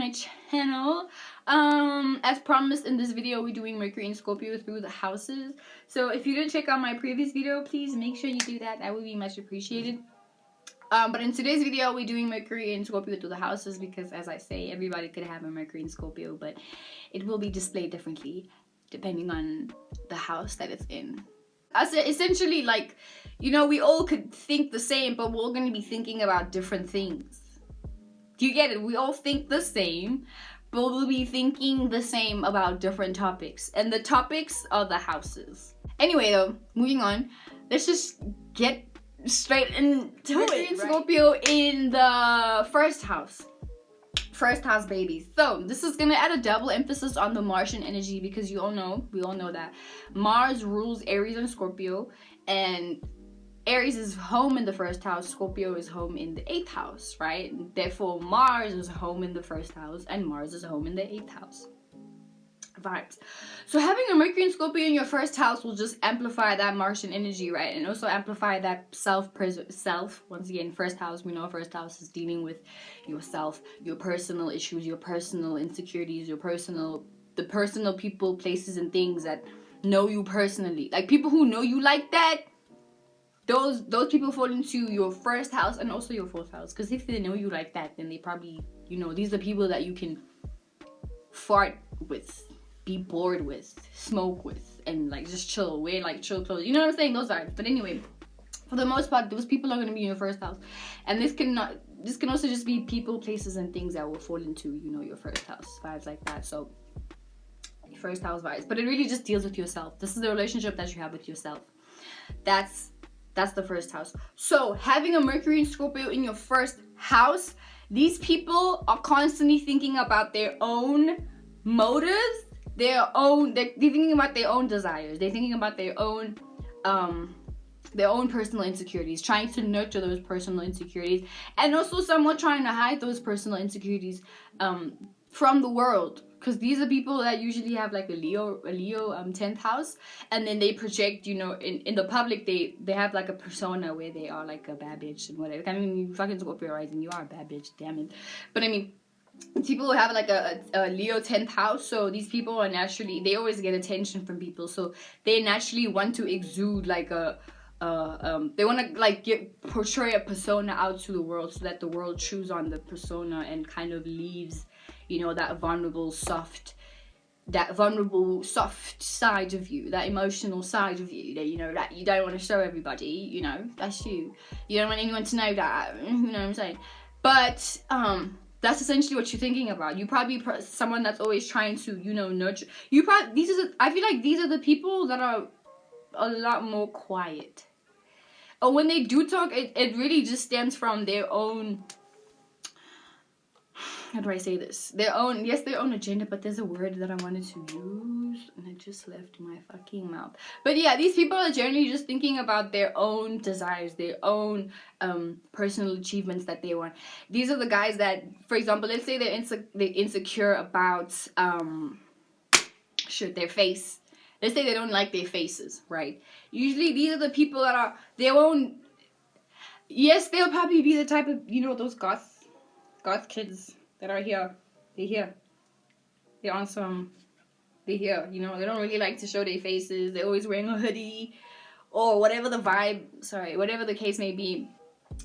my channel. As promised, in this video we're doing Mercury and Scorpio through the houses. So if you didn't check out my previous video, please make sure you do that. That would be much appreciated. But in today's video we're doing Mercury and Scorpio through the houses because, as I say, everybody could have a Mercury and Scorpio, but it will be displayed differently depending on the house that it's in. Essentially, like, you know, we all could think the same, but we're all going to be thinking about different things. Do you get it? We all think the same, but we'll be thinking the same about different topics. And the topics are the houses. Anyway, though, moving on. Let's just get straight into Mercury and Scorpio in the first house. First house babies. So this is gonna add a double emphasis on the Martian energy because we all know that Mars rules Aries and Scorpio, and Aries is home in the first house, Scorpio is home in the 8th house, right? Therefore Mars is home in the first house and Mars is home in the 8th house. Vibes. So having a Mercury and Scorpio in your first house will just amplify that Martian energy, right? And also amplify that self. Once again, first house, we know first house is dealing with yourself, your personal issues, your personal insecurities, the personal people, places, and things that know you personally. Like people who know you like that, those people fall into your first house and also your 4th house. Because if they know you like that, then they probably, you know, these are people that you can fart with, be bored with, smoke with, and like just chill, wear like chill clothes. You know what I'm saying? Those vibes. But anyway, for the most part, those people are going to be in your first house. And this can also just be people, places, and things that will fall into, you know, your first house vibes like that. So first house vibes. But it really just deals with yourself. This is the relationship that you have with yourself. That's the first house. So having a Mercury and Scorpio in your first house, these people are constantly thinking about their own motives, they're thinking about their own desires, they're thinking about their own personal insecurities, trying to nurture those personal insecurities, and also somewhat trying to hide those personal insecurities from the world. Because these are people that usually have like a Leo 10th house, and then they project, you know, in the public, they have like a persona where they are like a bad bitch and whatever. I mean, you fucking Scorpio rising, you are a bad bitch, damn it. But I mean, people who have like a Leo 10th house, so these people are naturally, they always get attention from people, so they naturally want to exude like they want to like portray a persona out to the world so that the world chews on the persona and kind of leaves, you know, that vulnerable soft side of you, that emotional side of you that, you know, that you don't want to show everybody, you know, that's you don't want anyone to know that, you know what I'm saying? But that's essentially what you're thinking about. You probably someone that's always trying to, you know, nurture. I feel like these are the people that are a lot more quiet. Or when they do talk, it really just stems from their own, how do I say this? Their own agenda, but there's a word that I wanted to use and it just left my fucking mouth. But yeah, these people are generally just thinking about their own desires, their own personal achievements that they want. These are the guys that, for example, let's say they're insecure about their face. Let's say they don't like their faces, right? Usually these are the people that are their own. Yes, they'll probably be the type of, you know, those goth kids that are here. They're here. They're on some. They're here. You know, they don't really like to show their faces. They're always wearing a hoodie or whatever the whatever the case may be.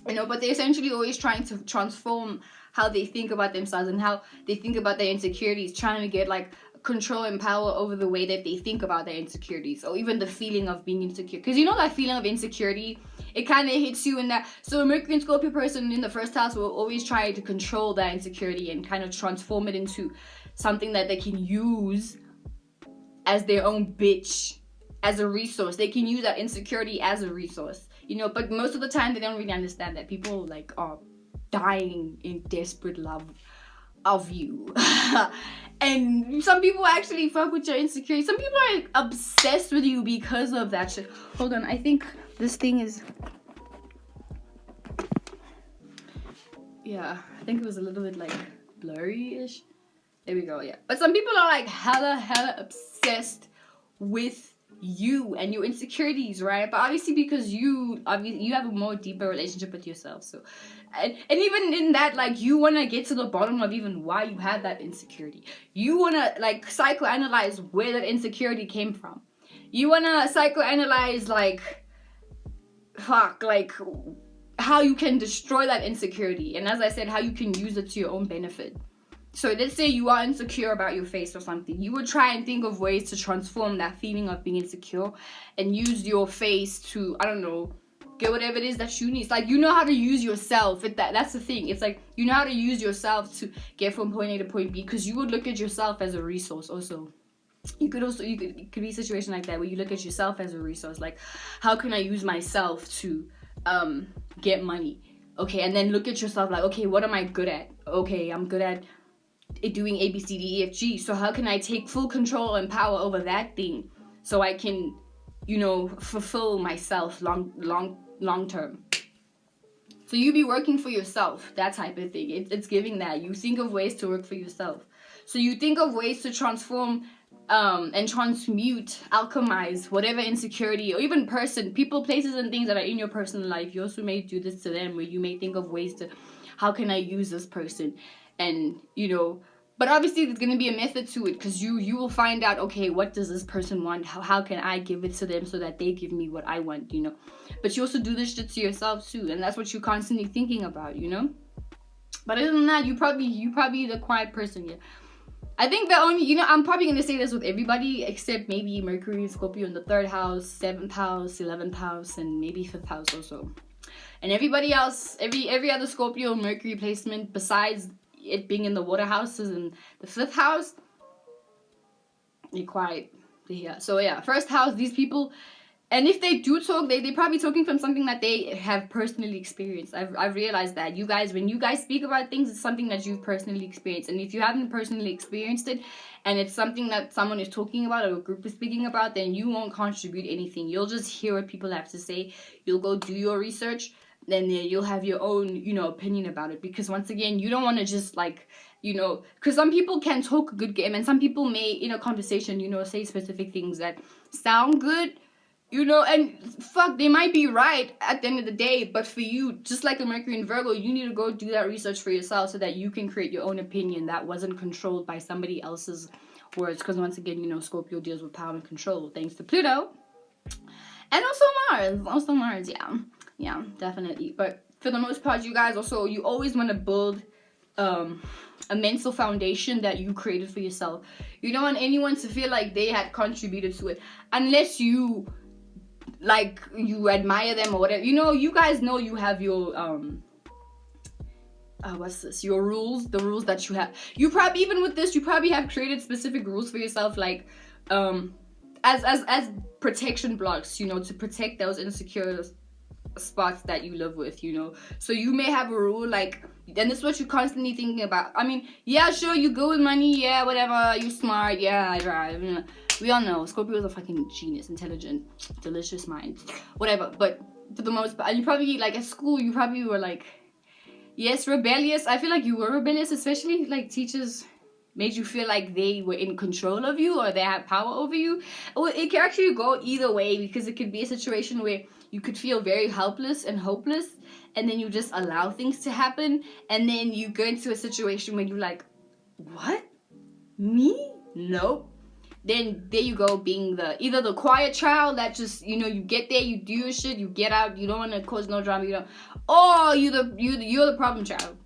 You know, but they're essentially always trying to transform how they think about themselves and how they think about their insecurities, trying to get like control and power over the way that they think about their insecurities, or even the feeling of being insecure. Because you know that feeling of insecurity, it kind of hits you in that. So a Mercury and Scorpio person in the first house will always try to control that insecurity and kind of transform it into something that they can use as their own bitch, as a resource. They can use that insecurity as a resource, you know. But most of the time they don't really understand that people like are dying in desperate love of you. And some people actually fuck with your insecurity. Some people are like, obsessed with you because of that shit. Hold on, I think this thing is, yeah, I think it was a little bit like blurry-ish. There we go, yeah. But some people are like hella obsessed with you and your insecurities, right? But obviously because you have a more deeper relationship with yourself. So and even in that, like, you want to get to the bottom of even why you had that insecurity. You want to like psychoanalyze where that insecurity came from. You want to psychoanalyze like how you can destroy that insecurity, and as I said, how you can use it to your own benefit. So let's say you are insecure about your face or something. You would try and think of ways to transform that feeling of being insecure and use your face to, I don't know, get whatever it is that you need. It's like, you know how to use yourself. That's the thing. It's like, you know how to use yourself to get from point A to point B, because you would look at yourself as a resource also. It could be a situation like that where you look at yourself as a resource. Like, how can I use myself to get money? Okay, and then look at yourself like, okay, what am I good at? Okay, I'm good at doing A, B, C, D, E, F, G. So how can I take full control and power over that thing so I can, you know, fulfill myself long term? So you be working for yourself, that type of thing. It's giving that. You think of ways to work for yourself. So you think of ways to transform and transmute, alchemize whatever insecurity or even people, places, and things that are in your personal life. You also may do this to them, where you may think of ways to, how can I use this person? And, you know, but obviously there's going to be a method to it, because you will find out, okay, what does this person want? How can I give it to them so that they give me what I want, you know? But you also do this shit to yourself too, and that's what you're constantly thinking about, you know? But other than that, you probably the quiet person, yeah. I think the only, you know, I'm probably going to say this with everybody except maybe Mercury and Scorpio in the 3rd house, 7th house, 11th house, and maybe 5th house also. And everybody else, every other Scorpio Mercury placement besides it being in the water houses and the 5th house, you're quiet. Yeah. So yeah, 1st house, these people, and if they do talk, they probably talking from something that they have personally experienced. I've realized that you guys, when you guys speak about things, it's something that you've personally experienced. And if you haven't personally experienced it, and it's something that someone is talking about or a group is speaking about, then you won't contribute anything. You'll just hear what people have to say. You'll go do your research, then you'll have your own, you know, opinion about it. Because once again, you don't want to just like, you know, because some people can talk a good game, and some people may, in a conversation, you know, say specific things that sound good, you know, and fuck, they might be right at the end of the day. But for you, just like a Mercury and Virgo, you need to go do that research for yourself so that you can create your own opinion that wasn't controlled by somebody else's words. Because once again, you know, Scorpio deals with power and control, thanks to Pluto. And also Mars, yeah, definitely. But for the most part, you guys also, you always want to build a mental foundation that you created for yourself. You don't want anyone to feel like they had contributed to it, unless you, like, you admire them or whatever. You know, you guys know you have your your rules, the rules that you have. You probably, even with this, you probably have created specific rules for yourself, like as protection blocks, you know, to protect those insecure spots that you live with, you know. So you may have a rule, like, and this is what you're constantly thinking about. I mean, yeah, sure, you go with money, yeah, whatever, you're smart, yeah, I drive, you know. We all know Scorpio is a fucking genius, intelligent, delicious mind, whatever. But for the most part, you probably, like, at school, you probably were like, yes, rebellious. I feel like you were rebellious, especially like teachers made you feel like they were in control of you or they had power over you. It can actually go either way, because it could be a situation where you could feel very helpless and hopeless, and then you just allow things to happen, and then you go into a situation where you're like, what? Me? Nope. Then there you go, being either the quiet child that just, you know, you get there, you do your shit, you get out, you don't want to cause no drama, you know, or you're the problem child.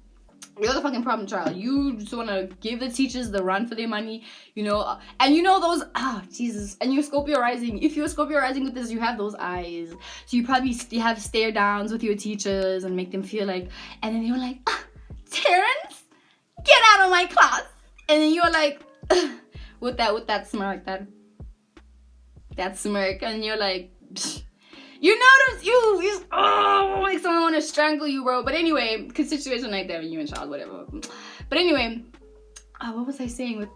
You're the fucking problem child. You just want to give the teachers the run for their money, you know. And you know those, Jesus. And you're Scorpio rising. If you're Scorpio rising with this, you have those eyes. So you probably have stare downs with your teachers and make them feel like, and then you're like, Terrence, get out of my class. And then you're like, with that smirk, that smirk, and you're like, psh. You notice you like someone want to strangle you, bro. But anyway, situation like that when you're in child, whatever. But anyway, what was I saying with,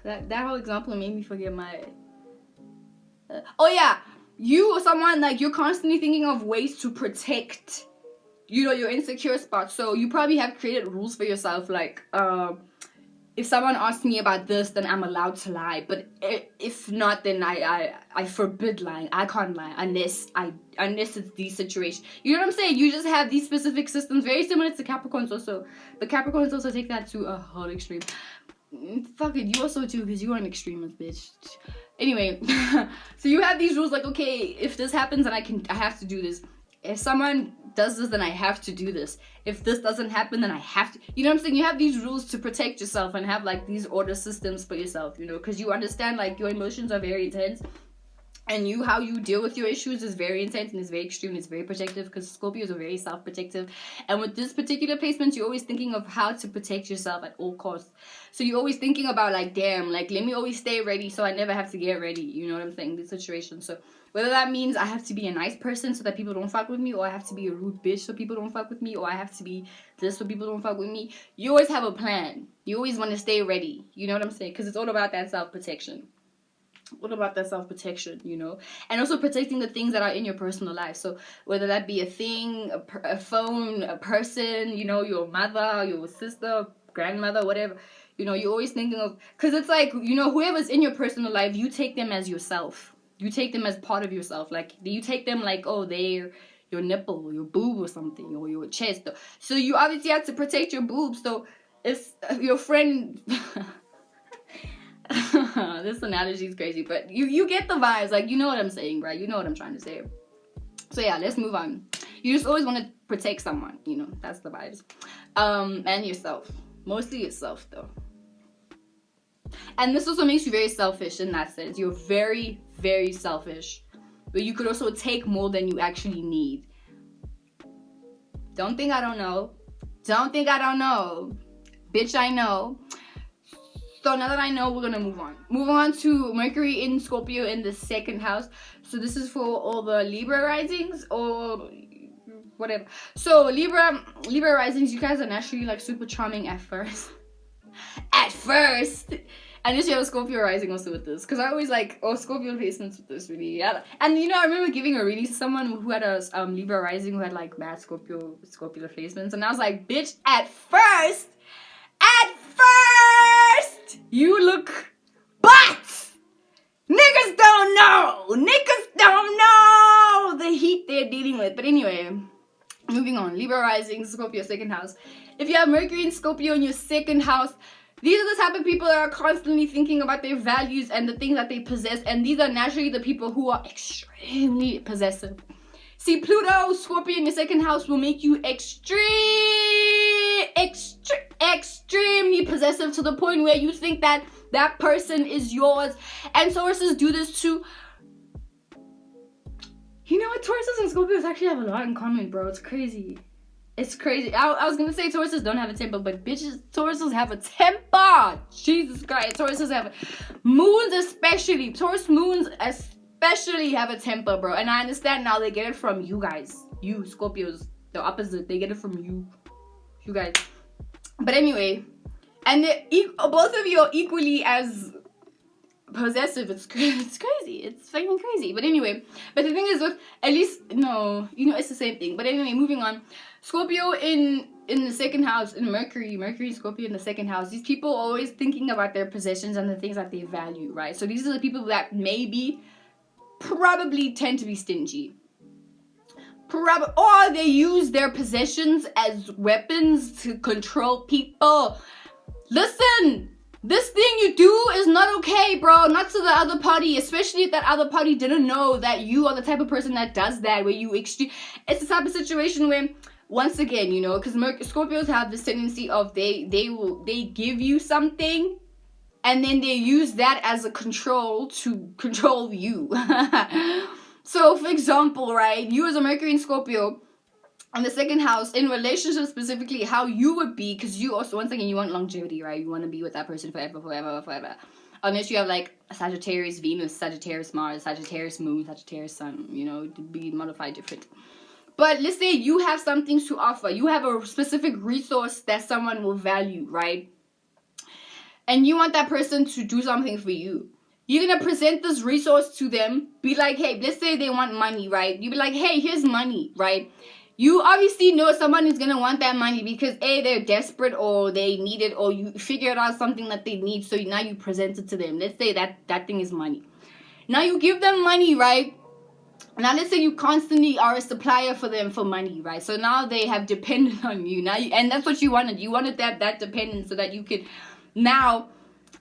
that whole example made me forget my, oh yeah, you or someone, like, you're constantly thinking of ways to protect, you know, your insecure spots. So you probably have created rules for yourself, like, if someone asks me about this, then I'm allowed to lie. But if not, then I forbid lying. I can't lie unless it's these situations. You know what I'm saying? You just have these specific systems, very similar to Capricorns also. But Capricorns also take that to a whole extreme. Fuck it, you also too, because you are an extremist, bitch. Anyway, so you have these rules like, okay, if this happens, then I have to do this. If someone does this, then I have to do this. If this doesn't happen, then I have to. You know what I'm saying? You have these rules to protect yourself and have like these order systems for yourself, you know, because you understand like your emotions are very intense. And how you deal with your issues is very intense and it's very extreme. It's very protective because Scorpios are very self-protective. And with this particular placement, you're always thinking of how to protect yourself at all costs. So you're always thinking about like, damn, like let me always stay ready so I never have to get ready. You know what I'm saying? This situation. So whether that means I have to be a nice person so that people don't fuck with me, or I have to be a rude bitch so people don't fuck with me, or I have to be this so people don't fuck with me, you always have a plan. You always want to stay ready. You know what I'm saying? Because it's all about that self-protection. What about that self-protection, you know? And also protecting the things that are in your personal life. So whether that be a thing, a phone, a person, you know, your mother, your sister, grandmother, whatever, you know, you're always thinking of, because it's like, you know, whoever's in your personal life, you take them as yourself. You take them as part of yourself. Like, you take them like, oh, they're your nipple or your boob or something, or your chest. So you obviously have to protect your boobs. So if your friend... This analogy is crazy, but you get the vibes. Like, you know what I'm saying, right? You know what I'm trying to say. So yeah, let's move on. You just always want to protect someone, you know. That's the vibes. And yourself. Mostly yourself, though. And this also makes you very selfish in that sense. You're very, very selfish. But you could also take more than you actually need. Don't think I don't know. Don't think I don't know. Bitch, I know. So now that I know, we're going to move on. Move on to Mercury in Scorpio in the second house. So this is for all the Libra risings or whatever. So Libra risings, you guys are naturally like super charming at first. At first. And you have a Scorpio rising also with this. Because I always like, Scorpio placements with this really. Yeah. And you know, I remember giving a reading to someone who had a Libra rising who had like bad Scorpio placements. And I was like, bitch, at first, you look, but niggas don't know the heat they're dealing with. But anyway, moving on. Libra rising, Scorpio second house. If you have Mercury in Scorpio in your second house, these are the type of people that are constantly thinking about their values and the things that they possess. And these are naturally the people who are extremely possessive. See, Pluto, Scorpio in your second house will make you extremely possessive to the point where you think that that person is yours. And Tauruses do this too. You know what? Tauruses and Scorpios actually have a lot in common, bro. It's crazy. It's crazy. I was gonna say Tauruses don't have a temper, but bitches, Tauruses have a temper. Jesus Christ. Tauruses have moons especially. Taurus moons especially have a temper, bro. And I understand now they get it from you guys. You Scorpios. The opposite. They get it from you. You guys. But anyway. And both of you are equally as possessive. It's crazy. It's fucking crazy. But anyway. But the thing is with, at least, no. You know, it's the same thing. But anyway, moving on. Scorpio in the second house, in Mercury, Scorpio in the second house, these people are always thinking about their possessions and the things that they value, right? So these are the people that probably tend to be stingy. Or they use their possessions as weapons to control people. Listen, this thing you do is not okay, bro. Not to the other party, especially if that other party didn't know that you are the type of person that does that, where you it's the type of situation where, once again, you know, because Scorpios have this tendency of they give you something and then they use that as a control to control you. So, for example, right, you as a Mercury in Scorpio in the second house, in relationships specifically, how you would be, because you also, once again, you want longevity, right? You want to be with that person forever. Unless you have like Sagittarius Venus, Sagittarius Mars, Sagittarius Moon, Sagittarius Sun, you know, to be modified different. But let's say you have something to offer. You have a specific resource that someone will value, right? And you want that person to do something for you. You're going to present this resource to them. Be like, hey, let's say they want money, right? You be like, hey, here's money, right? you obviously know someone is gonna want that money because A, they're desperate or they need it, or you figured out something that they need, so now you present it to them. Let's say that thing is money. Now you give them money, right? Now let's say you constantly are a supplier for them for money, right? So now they have depended on you. Now and that's what you wanted. You wanted that dependence so that you could now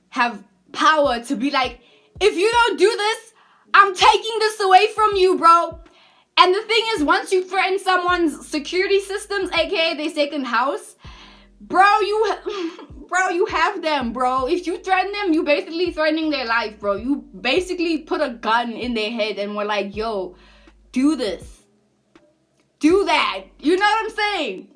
have power to be like, if you don't do this, I'm taking this away from you, bro. And the thing is, once you threaten someone's security systems, aka their second house, bro, you have them, bro. If you threaten them, you basically threatening their life, bro. You basically put a gun in their head and we're like, yo, do this. Do that. You know what I'm saying?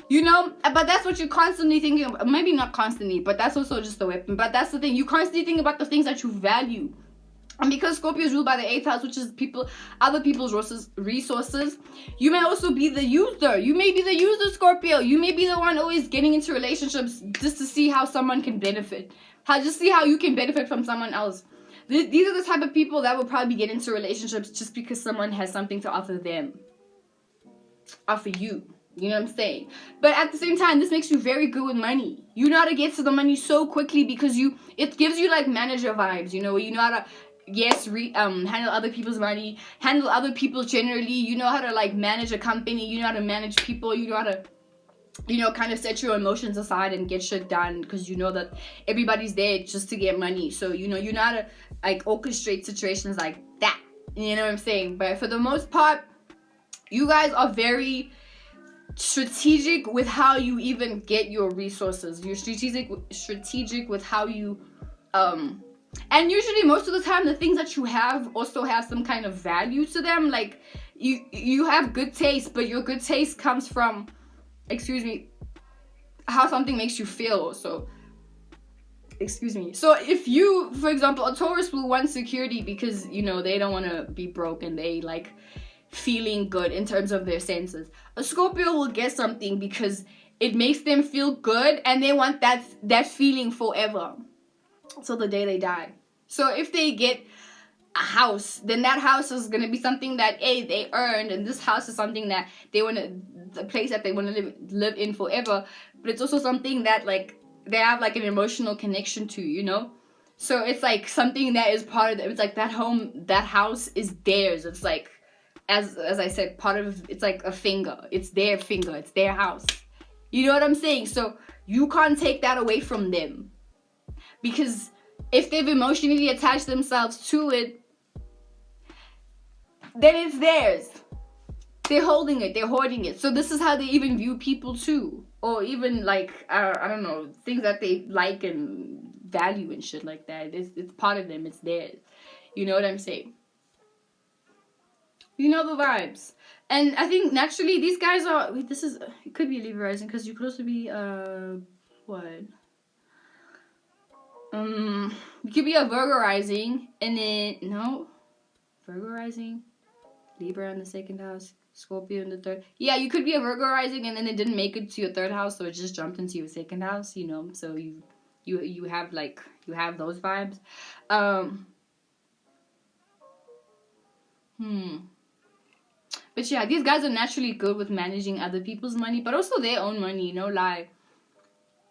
You know? But that's what you're constantly thinking about. Maybe not constantly, but that's also just a weapon. But that's the thing. You constantly think about the things that you value. And because Scorpio is ruled by the 8th house, which is other people's resources, you may also be the user. You may be the user, Scorpio. You may be the one always getting into relationships just to see how someone can benefit. Just see how you can benefit from someone else. These are the type of people that will probably get into relationships just because someone has something to offer them. Offer you. You know what I'm saying? But at the same time, this makes you very good with money. You know how to get to the money so quickly because it gives you like manager vibes, you know, where you know how to handle other people's money, handle other people generally. You know how to like manage a company, you know how to manage people, you know how to, you know, kind of set your emotions aside and get shit done because you know that everybody's there just to get money. So you know how to like orchestrate situations like that. You know what I'm saying? But for the most part, you guys are very strategic with how you even get your resources. You're strategic with how you and usually most of the time the things that you have also have some kind of value to them. Like you have good taste, but your good taste comes from, how something makes you feel also. So if you, for example, a Taurus will want security because, you know, they don't want to be broke and they like feeling good in terms of their senses. A Scorpio will get something because it makes them feel good and they want that feeling forever. So the day they die. So if they get a house, then that house is going to be something that they earned, and this house is something that they want to, the place that they want to live in forever. But it's also something that like they have like an emotional connection to, you know. So it's like something that is part of them. It's like that home, that house is theirs. It's like, as I said, part of, it's like a finger. It's their finger. It's their house. You know what I'm saying? So you can't take that away from them. Because if they've emotionally attached themselves to it, then it's theirs. They're holding it. They're hoarding it. So this is how they even view people too. Or even like, I don't know, things that they like and value and shit like that. It's part of them. It's theirs. You know what I'm saying? You know the vibes. And I think naturally these guys are, it could be a Libra rising because you could also be, what? You could be a Virgo rising, and then Virgo rising, Libra in the 2nd house, Scorpio in the 3rd. Yeah, you could be a Virgo rising, and then it didn't make it to your 3rd house, so it just jumped into your 2nd house. You know, so you have like, you have those vibes. But yeah, these guys are naturally good with managing other people's money, but also their own money. No lie.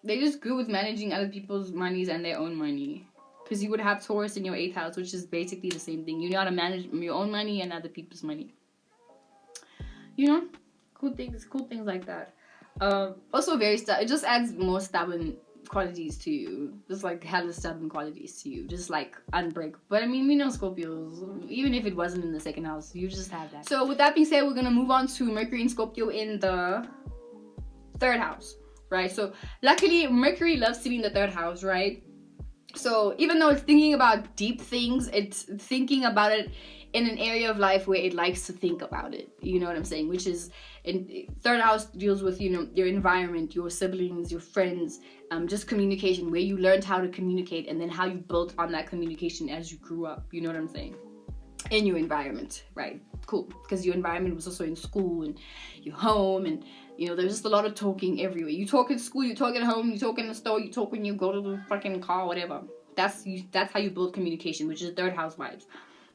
They're just good with managing other people's monies and their own money. Because you would have Taurus in your 8th house, which is basically the same thing. You know how to manage your own money and other people's money. You know? Cool things like that. Also very stubborn. It just adds more stubborn qualities to you. Just like hella stubborn qualities to you. Just like unbreakable. But I mean, we know Scorpios. Even if it wasn't in the 2nd house, you just have that. So with that being said, we're going to move on to Mercury and Scorpio in the 3rd house. Right, so luckily Mercury loves to be in the 3rd house, right? So even though it's thinking about deep things, it's thinking about it in an area of life where it likes to think about it. You know what I'm saying? Which is, in 3rd house deals with, you know, your environment, your siblings, your friends, just communication, where you learned how to communicate and then how you built on that communication as you grew up. You know what I'm saying? In your environment, right? Cool, because your environment was also in school and your home, and you know, there's just a lot of talking everywhere. You talk at school, you talk at home, you talk in the store, you talk when you go to the fucking car, whatever. That's how you build communication, which is 3rd house vibes.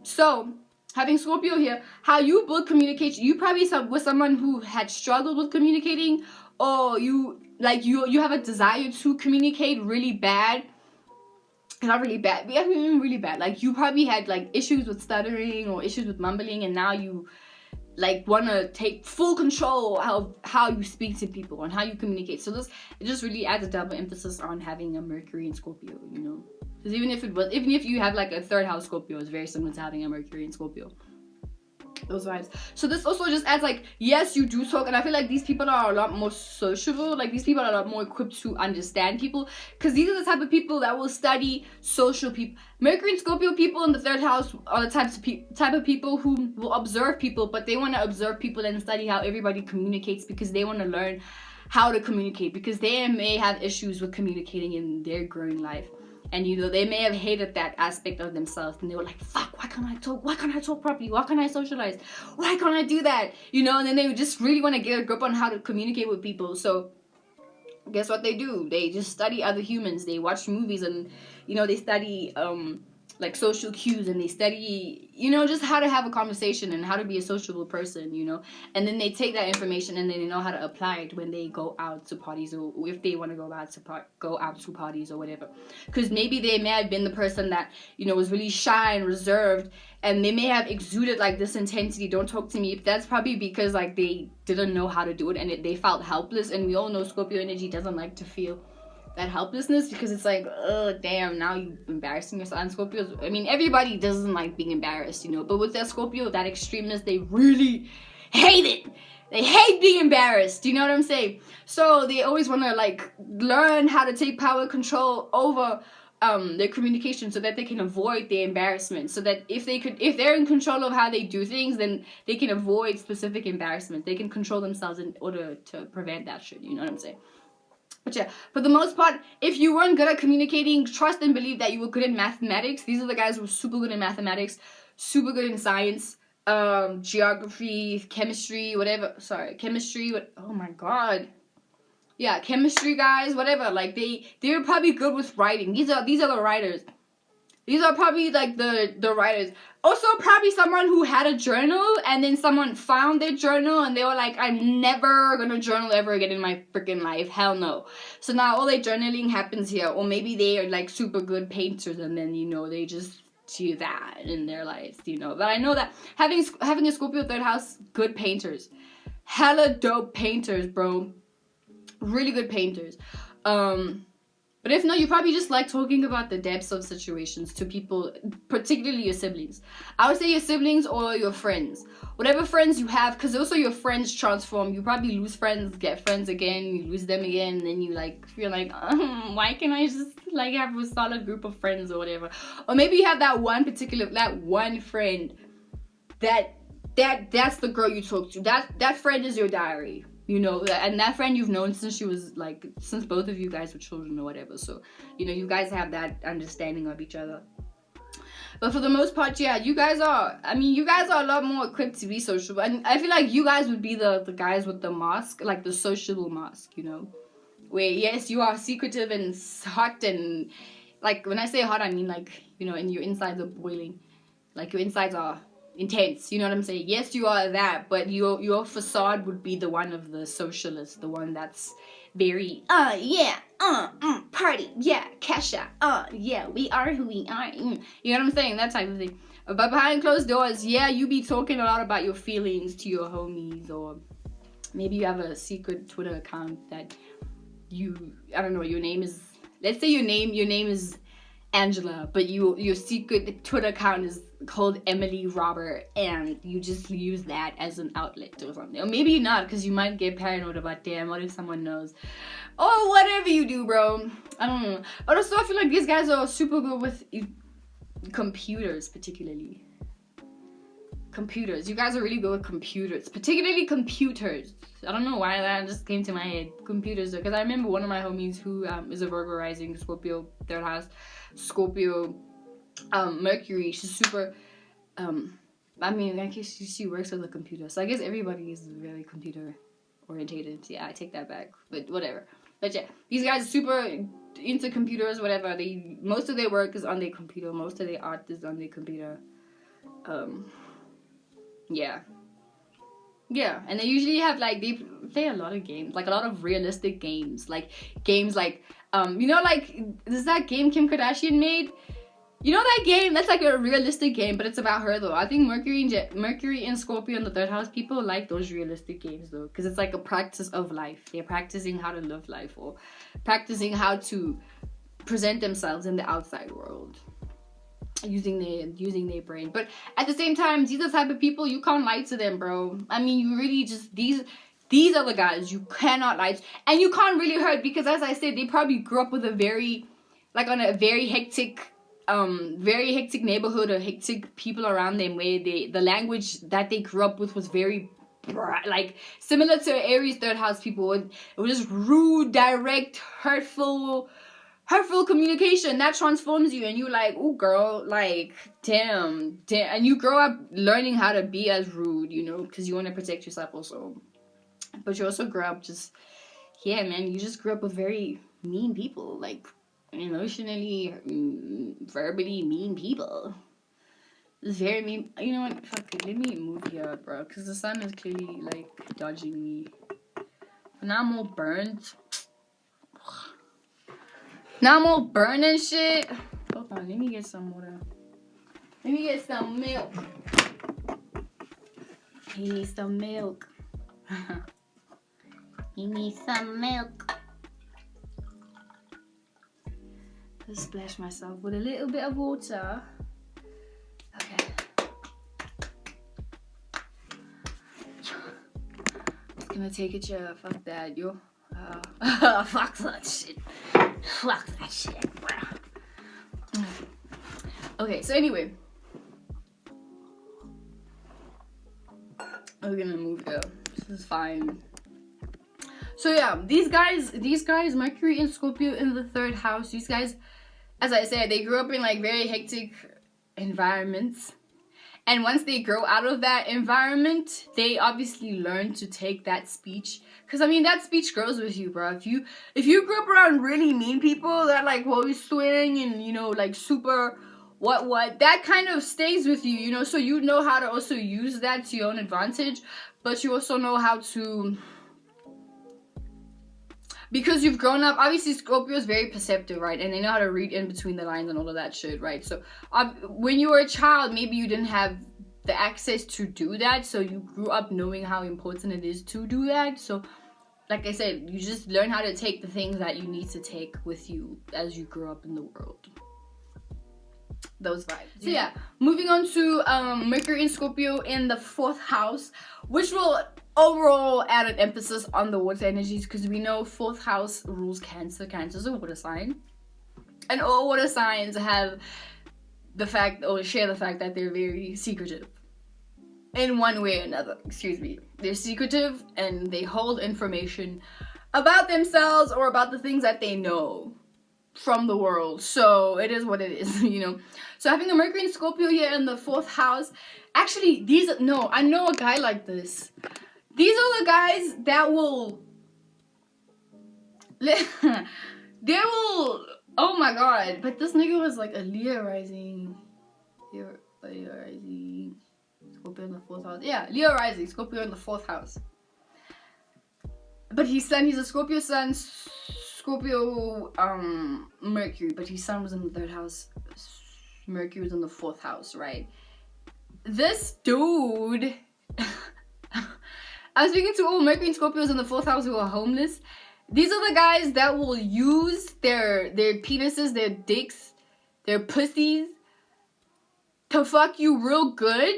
So having Scorpio here, how you build communication. You probably with someone who had struggled with communicating, or you have a desire to communicate really bad. Not really bad, but really bad. Like you probably had like issues with stuttering or issues with mumbling, and now you like want to take full control how you speak to people and how you communicate. So it just really adds a double emphasis on having a Mercury in Scorpio, you know, because even if you have like a third house Scorpio, it's very similar to having a Mercury in Scorpio, those vibes. So this also just adds like, yes, you do talk, and I feel like these people are a lot more sociable. Like these people are a lot more equipped to understand people, because these are the type of people that will study social people. Mercury and Scorpio people in the third house are the type of people who will observe people, but they want to observe people and study how everybody communicates, because they want to learn how to communicate, because they may have issues with communicating in their growing life. And you know, they may have hated that aspect of themselves, and they were like, fuck, why can't I talk? Why can't I talk properly? Why can't I socialize? Why can't I do that? You know, and then they just really want to get a grip on how to communicate with people. So guess what they do? They just study other humans. They watch movies, and you know, they study like social cues, and they study, you know, just how to have a conversation and how to be a sociable person, you know. And then they take that information and then they know how to apply it when they go out to parties, or if they want to go out to parties or whatever. Because maybe they may have been the person that, you know, was really shy and reserved, and they may have exuded like this intensity, don't talk to me. But that's probably because like they didn't know how to do it, and they felt helpless. And we all know Scorpio energy doesn't like to feel that helplessness, because it's like, oh damn, now you embarrassing yourself. And Scorpios, I mean, everybody doesn't like being embarrassed, you know, but with that Scorpio, that extremeness, they really hate it. They hate being embarrassed, you know what I'm saying? So they always want to like learn how to take power control over their communication, so that they can avoid the embarrassment, so that if they're in control of how they do things, then they can avoid specific embarrassment. They can control themselves in order to prevent that shit, you know what I'm saying? But yeah, for the most part, if you weren't good at communicating, trust and believe that you were good in mathematics. These are the guys who were super good in mathematics, super good in science, geography, chemistry, whatever. Sorry, chemistry. Oh my god. Yeah, chemistry guys, whatever. Like they were probably good with writing. These are the writers. These are probably like the writers. Also, probably someone who had a journal, and then someone found their journal and they were like, I'm never gonna journal ever again in my freaking life. Hell no. So now all their journaling happens here. Or maybe they are like super good painters, and then, you know, they just do that in their lives, you know. But I know that having a Scorpio third house, good painters. Hella dope painters, bro. Really good painters. But if not, you probably just like talking about the depths of situations to people, particularly your siblings. I would say your siblings or your friends. Whatever friends you have, because also your friends transform. You probably lose friends, get friends again, you lose them again, and then you like feel like, why can't I just like have a solid group of friends or whatever? Or maybe you have that one friend that's the girl you talk to. That friend is your diary. You know, and that friend you've known since both of you guys were children or whatever. So, you know, you guys have that understanding of each other. But for the most part, yeah, you guys are a lot more equipped to be sociable. And I feel like you guys would be the guys with the mask, like the sociable mask, you know. Where, yes, you are secretive and hot, and like, when I say hot, I mean like, you know, and your insides are boiling. Like, your insides are intense, you know what I'm saying? Yes, you are that, but your facade would be the one of the socialist, the one that's very party, yeah, cash out, yeah, we are who we are, you know what I'm saying? That type of thing. But behind closed doors, yeah, you be talking a lot about your feelings to your homies, or maybe you have a secret Twitter account that I don't know, your name is, let's say your name is Angela, but your secret Twitter account is called Emily Robert, and you just use that as an outlet or something. Or maybe not, because you might get paranoid about, damn, what if someone knows? Or whatever you do, bro. I don't know. But also, I feel like these guys are super good with computers, particularly. Computers. You guys are really good with computers. Particularly computers. I don't know why that just came to my head. Computers. Because I remember one of my homies who is a Virgo rising, Scorpio, third house, Scorpio, Mercury. She's super, I mean, I guess she works with a computer. So I guess everybody is very computer orientated. Yeah, I take that back. But whatever. But yeah, these guys are super into computers, whatever. Most of their work is on their computer. Most of their art is on their computer. Yeah. Yeah, and they usually have like, they play a lot of games, like a lot of realistic games, like games like you know, like, is that game Kim Kardashian made? You know that game? That's like a realistic game, but it's about her though. I think Mercury and Scorpio in the third house, people like those realistic games though, because it's like a practice of life. They're practicing how to live life, or practicing how to present themselves in the outside world, using their brain. But at the same time, these are the type of people you can't lie to them, bro. I mean, you really just, these are the guys you cannot lie to, and you can't really hurt, because as I said, they probably grew up with a very, like, on a very hectic neighborhood, or hectic people around them, where the language that they grew up with was very, like, similar to Aries third house people. It was just rude, direct, hurtful communication that transforms you, and you're like, oh girl, like, damn, and you grow up learning how to be as rude, you know, because you want to protect yourself also, but you also grow up just, yeah, man, you just grew up with very mean people, like emotionally, verbally mean people. It's very mean. You know what, fuck it, let me move here, bro, because the sun is clearly like dodging me, and now I'm all burnt. Now I'm all burning shit. Hold on, let me get some water. Let me get some milk. You need some milk. You need some milk. Just splash myself with a little bit of water. Okay. Just gonna take a chair. Fuck that, yo. Fuck that shit. Fuck that shit. Okay, so anyway, we're gonna move here. This is fine. So yeah, these guys, Mercury and Scorpio in the third house, these guys, as I said, they grew up in like very hectic environments. And once they grow out of that environment, they obviously learn to take that speech. Because, I mean, that speech grows with you, bro. If you grew up around really mean people that, like, always swing and, you know, like, super what, that kind of stays with you, you know? So you know how to also use that to your own advantage. But you also know how to... Because you've grown up, obviously Scorpio is very perceptive, right? And they know how to read in between the lines and all of that shit, right? So when you were a child, maybe you didn't have the access to do that. So you grew up knowing how important it is to do that. So like I said, you just learn how to take the things that you need to take with you as you grow up in the world. Those vibes. So yeah, moving on to Mercury and Scorpio in the fourth house, which will overall add an emphasis on the water energies, because we know fourth house rules Cancer. Cancer is a water sign, and all water signs have the fact, or share the fact, that they're very secretive in one way or another. Excuse me. They're secretive and they hold information about themselves or about the things that they know from the world. So it is what it is, you know. So having a Mercury and Scorpio here in the fourth house, actually I know a guy like this. These are the guys that will oh my god, but this nigga was like a Leo rising. Leo rising, Scorpio in the fourth house. Yeah, Leo rising, Scorpio in the fourth house. But he's a Scorpio sun, Scorpio Mercury, but his sun was in the third house. Mercury was in the fourth house, right? This dude I was speaking to all Mercury and Scorpios in the fourth house who are homeless. These are the guys that will use their penises, their dicks, their pussies to fuck you real good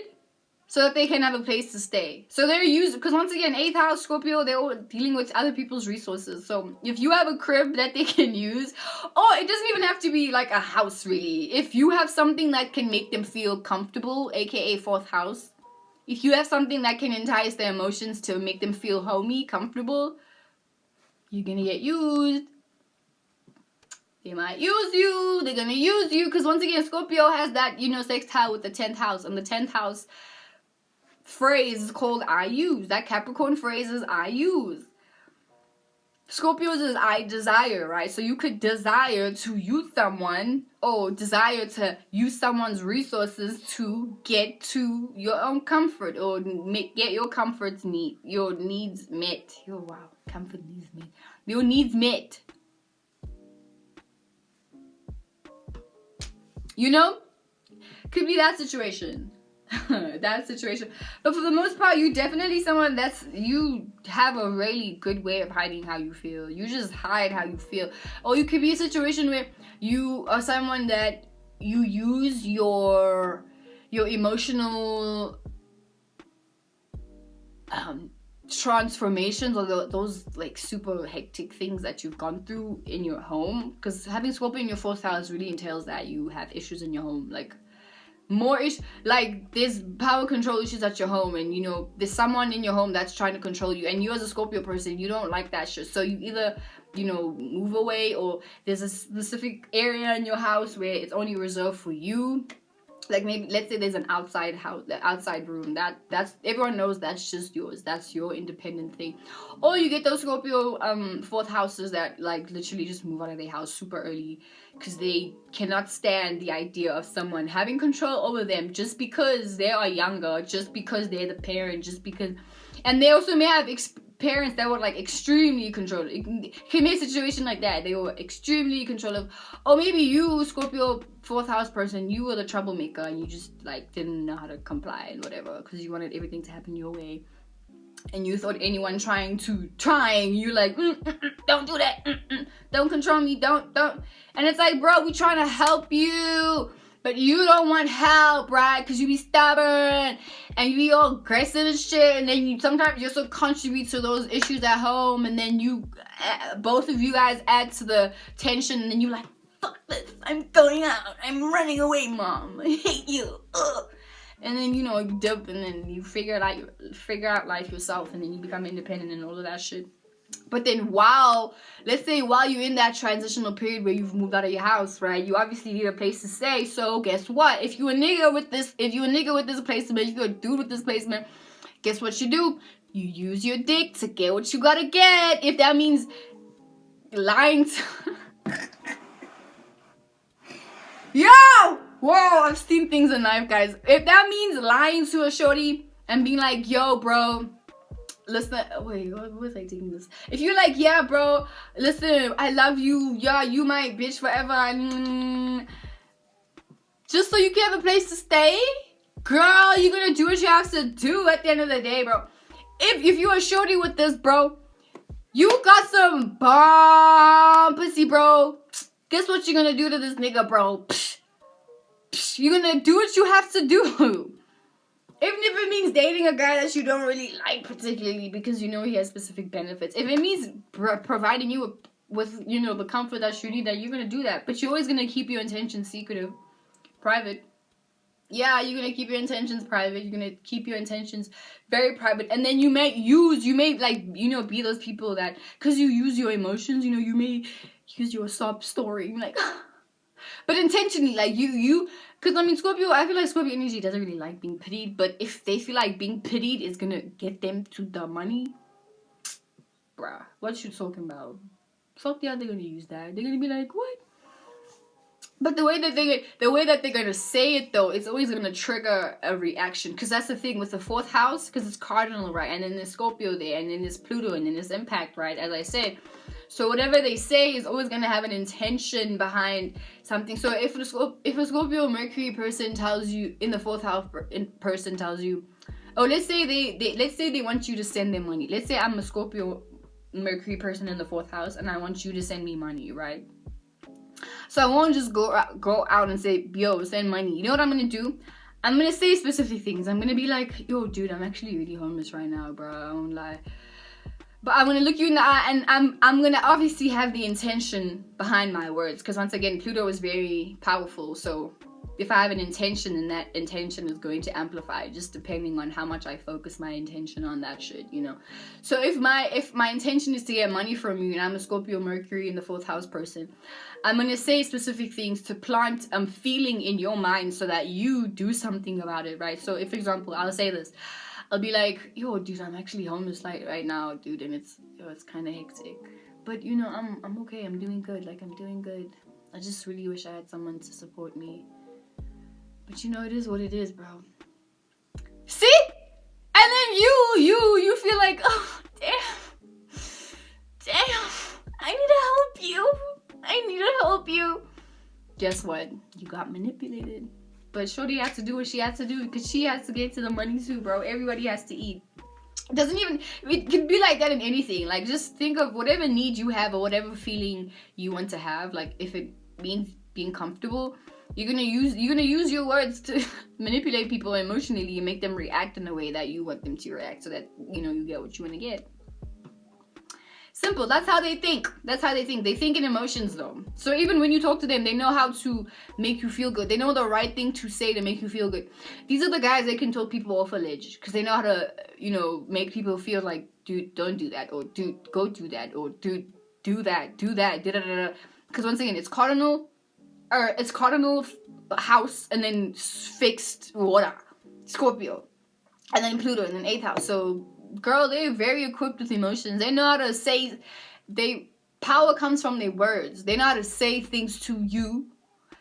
so that they can have a place to stay. So they're used, because once again, 8th house Scorpio, they're all dealing with other people's resources. So if you have a crib that they can use, it doesn't even have to be like a house really. If you have something that can make them feel comfortable, aka 4th house, if you have something that can entice their emotions to make them feel homey, comfortable, you're gonna get used. They might use you. They're gonna use you. Because once again, Scorpio has that, you know, sextile with the 10th house. And the 10th house phrase is called I use. That Capricorn phrase is I use. Scorpios is I desire, right? So you could desire to use someone or desire to use someone's resources to get to your own comfort or get your comforts meet, your needs met. Oh wow, comfort needs met. Your needs met. You know? Could be that situation. That situation. But for the most part, you definitely someone you have a really good way of hiding how you feel. You just hide how you feel. Or you could be a situation where you are someone that you use your emotional transformations or those like super hectic things that you've gone through in your home, because having Scorpio in your 4th house really entails that you have issues in your home, like more like there's power control issues at your home, and you know there's someone in your home that's trying to control you, and you as a Scorpio person, you don't like that shit, so you either, you know, move away, or there's a specific area in your house where it's only reserved for you. Like maybe let's say there's an outside house, the outside room that's everyone knows that's just yours, that's your independent thing. Or you get those Scorpio 4th houses that like literally just move out of their house super early because they cannot stand the idea of someone having control over them just because they are younger, just because they're the parent, just because. And they also may have parents that were like extremely controlling. It can be a situation like that. They were extremely controlling. Or maybe you, Scorpio 4th house person, you were the troublemaker and you just like didn't know how to comply and whatever because you wanted everything to happen your way. And you thought anyone trying, you like, don't do that, don't control me, don't. And it's like, bro, we trying to help you, but you don't want help, right? Because you be stubborn and you be all aggressive and shit, and then sometimes you also contribute to those issues at home, and then both of you guys add to the tension, and then you like, fuck this, I'm going out, I'm running away, mom, I hate you, ugh. And then, you know, you dip, and then you figure out life yourself, and then you become independent and all of that shit. But then let's say while you're in that transitional period where you've moved out of your house, right, you obviously need a place to stay. So guess what? If you're a nigga with this placement, if you're a dude with this placement, guess what you do? You use your dick to get what you gotta get. If that means lying to... Yo! Whoa, I've seen things in life, guys. If that means lying to a shorty and being like, yo, bro, listen, wait, what was I taking this? If you're like, yeah, bro, listen, I love you, yeah, you my bitch forever, just so you can have a place to stay, girl, you're gonna do what you have to do at the end of the day, bro. If you're a shorty with this, bro, you got some bomb pussy, bro. Guess what you're gonna do to this nigga, bro? You're gonna do what you have to do. Even if it means dating a guy that you don't really like particularly because you know he has specific benefits. If it means providing you with, you know, the comfort that you need, that you're gonna do that. But you're always gonna keep your intentions secretive, private. Yeah, you're gonna keep your intentions private. You're gonna keep your intentions very private. And then you may like, you know, be those people that, because you use your emotions, you know, you may use your sob story. You're like... But intentionally, like you, because I mean, Scorpio, I feel like Scorpio energy doesn't really like being pitied. But if they feel like being pitied is gonna get them to the money, bruh, what you talking about? Fuck yeah, they're gonna use that. They're gonna be like, what? But the way that they're gonna say it though, it's always gonna trigger a reaction. Because that's the thing with the 4th house, because it's cardinal, right? And then there's Scorpio there, and then there's Pluto, and then there's impact, right? As I said. So whatever they say is always gonna have an intention behind something. So if a Scorpio Mercury person tells you in the 4th house person tells you, oh, let's say they want you to send them money. Let's say I'm a Scorpio Mercury person in the 4th house, and I want you to send me money, right? So I won't just go out and say, yo, send money. You know what I'm gonna do? I'm gonna say specific things. I'm gonna be like, yo, dude, I'm actually really homeless right now, bro. I won't lie. But I'm going to look you in the eye, and I'm going to obviously have the intention behind my words. Because once again, Pluto is very powerful. So if I have an intention, then that intention is going to amplify, just depending on how much I focus my intention on that shit, you know. So if my intention is to get money from you, and I'm a Scorpio Mercury in the 4th house person, I'm going to say specific things to plant a feeling in your mind so that you do something about it, right? So if, for example, I'll say this. I'll be like, yo, dude, I'm actually homeless like right now, dude, and it's kind of hectic. But you know, I'm okay. I'm doing good. Like, I'm doing good. I just really wish I had someone to support me. But you know, it is what it is, bro. See? And then you feel like, oh, damn, I need to help you. I need to help you. Guess what? You got manipulated. But Shorty had to do what she had to do because she has to get to the money too, bro. Everybody has to eat. It can be like that in anything. Like, just think of whatever need you have or whatever feeling you want to have. Like, if it means being comfortable, you're gonna use your words to manipulate people emotionally and make them react in a way that you want them to react, so that you know you get what you want to get. Simple. That's how they think. They think in emotions, though. So even when you talk to them, they know how to make you feel good. They know the right thing to say to make you feel good. These are the guys that can talk people off a ledge because they know how to, you know, make people feel like, dude, don't do that, or dude, go do that, or dude, do that, because once again, it's cardinal house, and then fixed water, Scorpio, and then Pluto, and then 8th house. So girl, they're very equipped with emotions. They know how to say, power comes from their words. They know how to say things to you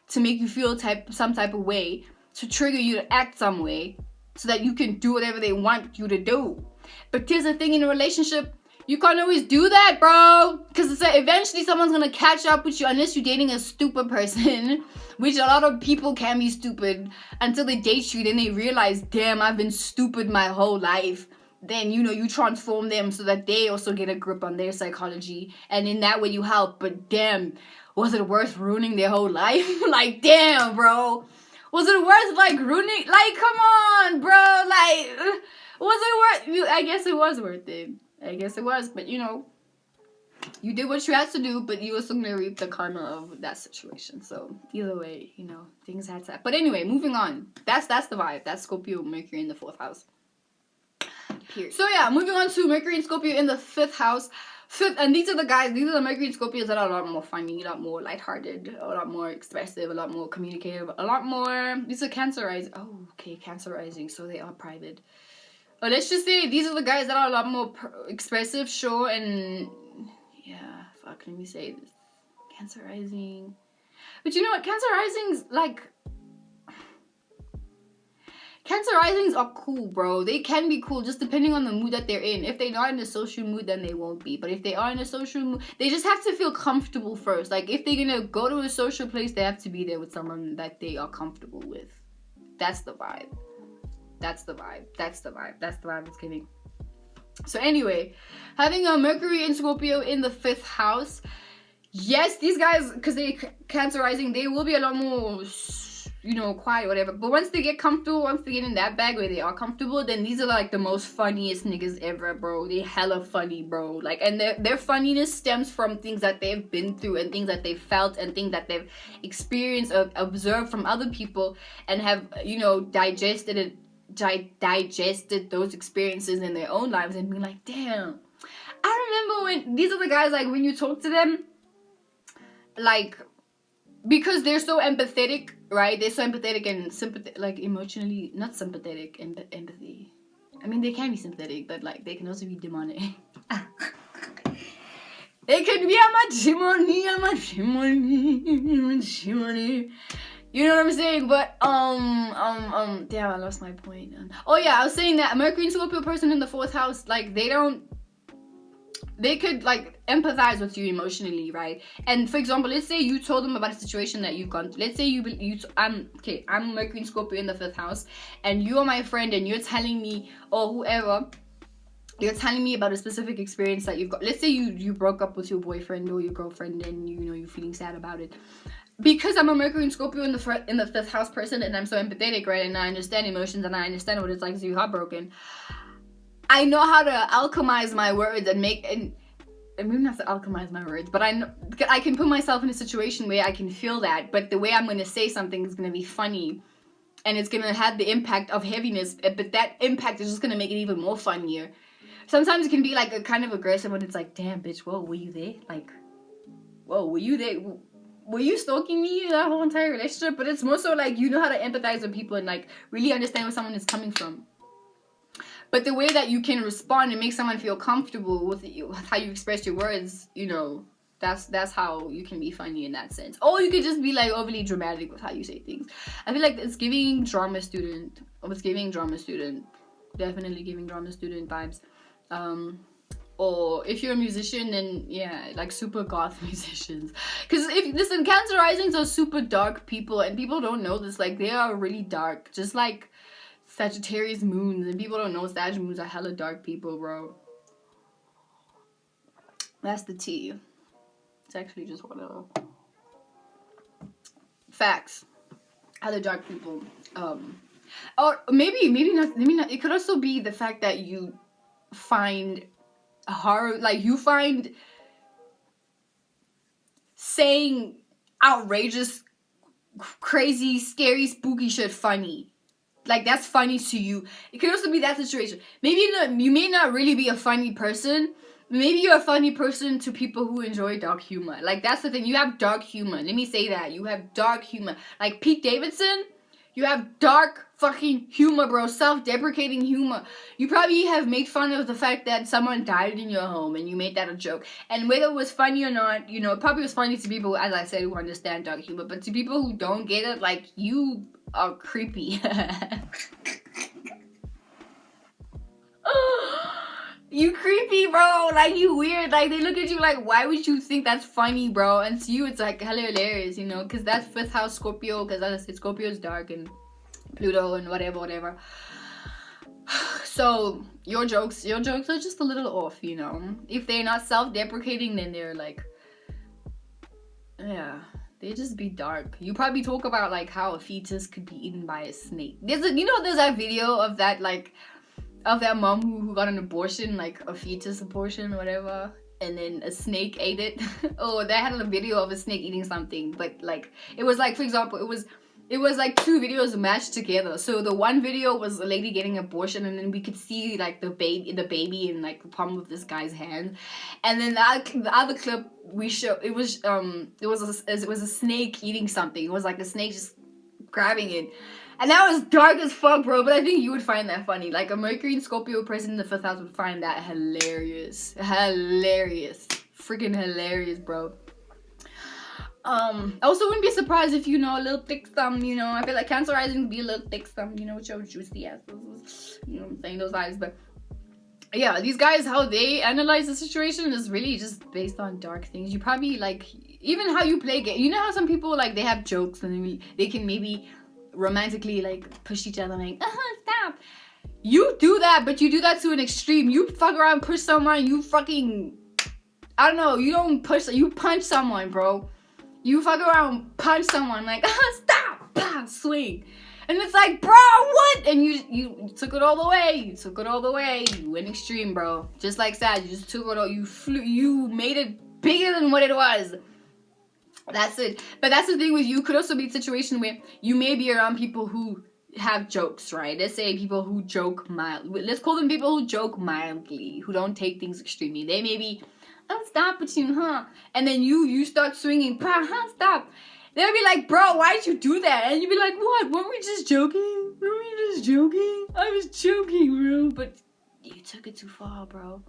to make you feel some type of way, to trigger you to act some way, so that you can do whatever they want you to do. But here's the thing, in a relationship, you can't always do that, bro, because eventually someone's gonna catch up with you, unless you're dating a stupid person, which a lot of people can be stupid until they date you. Then they realize, damn, I've been stupid my whole life. Then, you know, you transform them so that they also get a grip on their psychology, and in that way you help. But damn, was it worth ruining their whole life? Like, damn, bro, was it worth, like, ruining, like, come on, bro, like, was it worth, I guess it was worth it. I guess it was, but you know, you did what you had to do, but you also gonna reap the karma of that situation. So either way, you know, things had to happen. But anyway, moving on. That's the vibe. That's Scorpio, Mercury in the 4th house. Period. So yeah, moving on to Mercury and Scorpio in the 5th house. And these are the guys, these are the Mercury and Scorpios that are a lot more funny, a lot more lighthearted, a lot more expressive, a lot more communicative, a lot more, these are Cancer rising. Oh, okay, Cancer rising, so they are private. But let's just say these are the guys that are a lot more expressive, sure, and yeah, fuck, let me say this. Cancer rising. But you know what? Cancer risings, like, Cancer risings are cool, bro. They can be cool, just depending on the mood that they're in. If they're not in a social mood, then they won't be. But if they are in a social mood, they just have to feel comfortable first. Like, if they're gonna go to a social place, they have to be there with someone that they are comfortable with. That's the vibe. That's the vibe. That's the vibe. That's the vibe it's giving. So anyway, having a Mercury and Scorpio in the 5th house. Yes, these guys, because they Cancer rising, they will be a lot more, you know, quiet, whatever. But once they get comfortable, once they get in that bag where they are comfortable, then these are like the most funniest niggas ever, bro. They hella funny, bro. Like, and their funniness stems from things that they've been through, and things that they've felt, and things that they've experienced or observed from other people, and have, you know, digested those experiences in their own lives, and be like, damn. I remember when these are the guys, like, when you talk to them, like, because they're so empathetic, right? They're so empathetic and sympathetic, like, emotionally, not sympathetic, empathy. I mean, they can be sympathetic, but, like, they can also be demonic. They can be demonic. You know what I'm saying? But, damn, I lost my point. Oh yeah, I was saying that a Mercury and Scorpio person in the 4th house, like, they could, like, empathize with you emotionally, right? And for example, let's say you told them about a situation that you've gone through. Let's say I'm Mercury and Scorpio in the 5th house, and you are my friend, and you're telling me, or whoever, you're telling me about a specific experience that you've got. Let's say you broke up with your boyfriend or your girlfriend, and you know you're feeling sad about it. Because I'm a Mercury and Scorpio in the 5th house person, and I'm so empathetic, right? And I understand emotions, and I understand what it's like to be heartbroken. I know how to alchemize my words and I don't have to alchemize my words, but I can put myself in a situation where I can feel that, but the way I'm going to say something is going to be funny, and it's going to have the impact of heaviness, but that impact is just going to make it even more funnier. Sometimes it can be, like, a kind of aggressive when it's like, damn, bitch, whoa, were you there? Like, whoa, were you there? Were you stalking me that whole entire relationship? But it's more so, like, you know how to empathize with people and, like, really understand where someone is coming from. But the way that you can respond and make someone feel comfortable with how you express your words, you know, that's how you can be funny in that sense. Or you could just be like overly dramatic with how you say things. I feel like it's giving drama student. Definitely giving drama student vibes. Or if you're a musician, then yeah, like super goth musicians. Because listen, Cancer risings are super dark people, and people don't know this. Like, they are really dark, just like Sagittarius moons, and people don't know Sag moons are hella dark people, bro. That's the tea. It's actually just whatever. Facts. Hella dark people. Or maybe not. It could also be the fact that you find horror, like you find saying outrageous, crazy, scary, spooky shit funny. Like, that's funny to you. It could also be that situation. Maybe not, you may not really be a funny person. Maybe you're a funny person to people who enjoy dark humor. Like, that's the thing. You have dark humor. Let me say that. You have dark humor. Like Pete Davidson, you have dark fucking humor, bro. Self-deprecating humor. You probably have made fun of the fact that someone died in your home and you made that a joke. And whether it was funny or not, you know, it probably was funny to people, as I said, who understand dark humor. But to people who don't get it, like, you are creepy. You creepy, bro. Like, you weird. Like, they look at you like, why would you think that's funny, bro? And to you, it's like hella hilarious, you know? Because that's 5th house Scorpio. Because as I said, Scorpio is dark, and Pluto and whatever. So your jokes are just a little off, you know? If they're not self-deprecating, then they're like, yeah, they just be dark. You probably talk about like how a fetus could be eaten by a snake. There's that video of that, like, of that mom who got an abortion, like a fetus abortion or whatever, and then a snake ate it. Oh, they had a video of a snake eating something, but like, it was like, for example, it was like 2 videos matched together. So the one video was a lady getting an abortion, and then we could see like the baby in like the palm of this guy's hand, and then the other clip we showed, it was a snake eating something. It was like a snake just grabbing it. And that was dark as fuck, bro. But I think you would find that funny. Like, a Mercury and Scorpio person in the 5th house would find that hilarious. Freaking hilarious, bro. I also wouldn't be surprised if, you know, a little thick thumb, you know. I feel like Cancer rising would be a little thick thumb, you know, with your juicy ass. You know what I'm saying? Those vibes. But yeah, these guys, how they analyze the situation is really just based on dark things. You probably, like, even how you play game. You know how some people, like, they have jokes and they can maybe romantically like push each other, like, stop. You do that, but you do that to an extreme. You fuck around, push someone, you fucking, I don't know, you don't push, you punch someone, bro. You fuck around, punch someone, like, stop, bah, swing. And it's like, bro, what? And you took it all the way. You went extreme, bro. Just like Sag, you just took it all, you made it bigger than what it was. That's it. But that's the thing with you. Could also be a situation where you may be around people who have jokes, right? Let's say people who joke mildly. Let's call them people who joke mildly, who don't take things extremely. They may be, oh, stop with you, huh? And then you start swinging, stop. They'll be like, bro, why did you do that? And you'd be like, what? Weren't we just joking? I was joking, bro. But you took it too far, bro.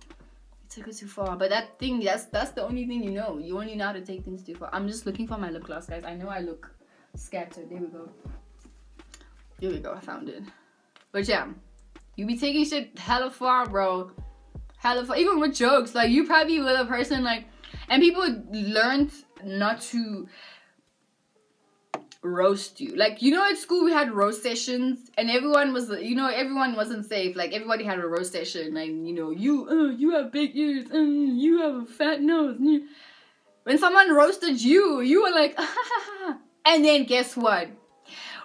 Took it too far. But that's the only thing you know. You only know how to take things too far. I'm just looking for my lip gloss, guys. I know I look scattered. There we go. I found it. But yeah, you be taking shit hella far, bro. Hella far. Even with jokes, like, you probably with a person, like, and people learned not to roast you. Like, you know, at school we had roast sessions, and everyone wasn't safe. Like, everybody had a roast session, and, you know, you have big ears, you have a fat nose. When someone roasted you, you were like, and then guess what?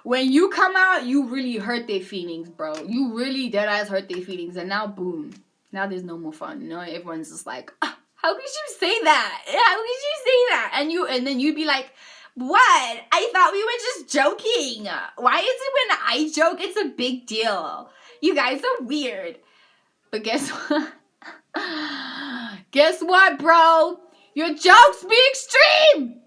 When you come out, you really hurt their feelings, bro. You really deadass hurt their feelings, and now boom, now there's no more fun. You know, everyone's just like, how could you say that? And then you'd be like, what? I thought we were just joking. Why is it when I joke, it's a big deal? You guys are weird. But guess what? Guess what, bro? Your jokes be extreme.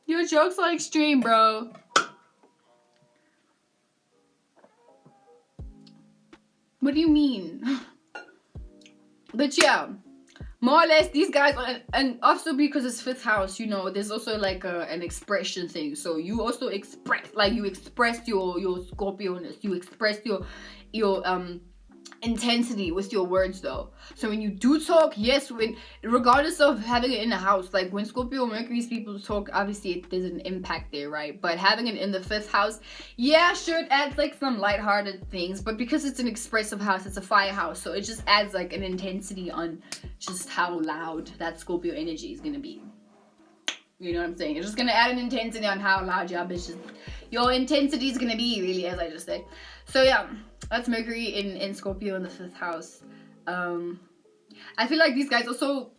Your jokes are extreme, bro. do you mean? But yeah, more or less these guys, and also because it's 5th house, you know, there's also like an expression thing. So you also express, like you express your Scorpio-ness, you express your intensity with your words though. So when you do talk, yes, regardless of having it in the house, like when Scorpio Mercury's people talk, obviously there's an impact there, right? But having it in the 5th house, yeah, sure, it adds like some lighthearted things, but because it's an expressive house, it's a fire house, so it just adds like an intensity on just how loud that Scorpio energy is gonna be. You know what I'm saying? It's just gonna add an intensity on how loud your intensity is gonna be, really, as I just said. So yeah, that's Mercury in Scorpio in the 5th house. I feel like these guys also,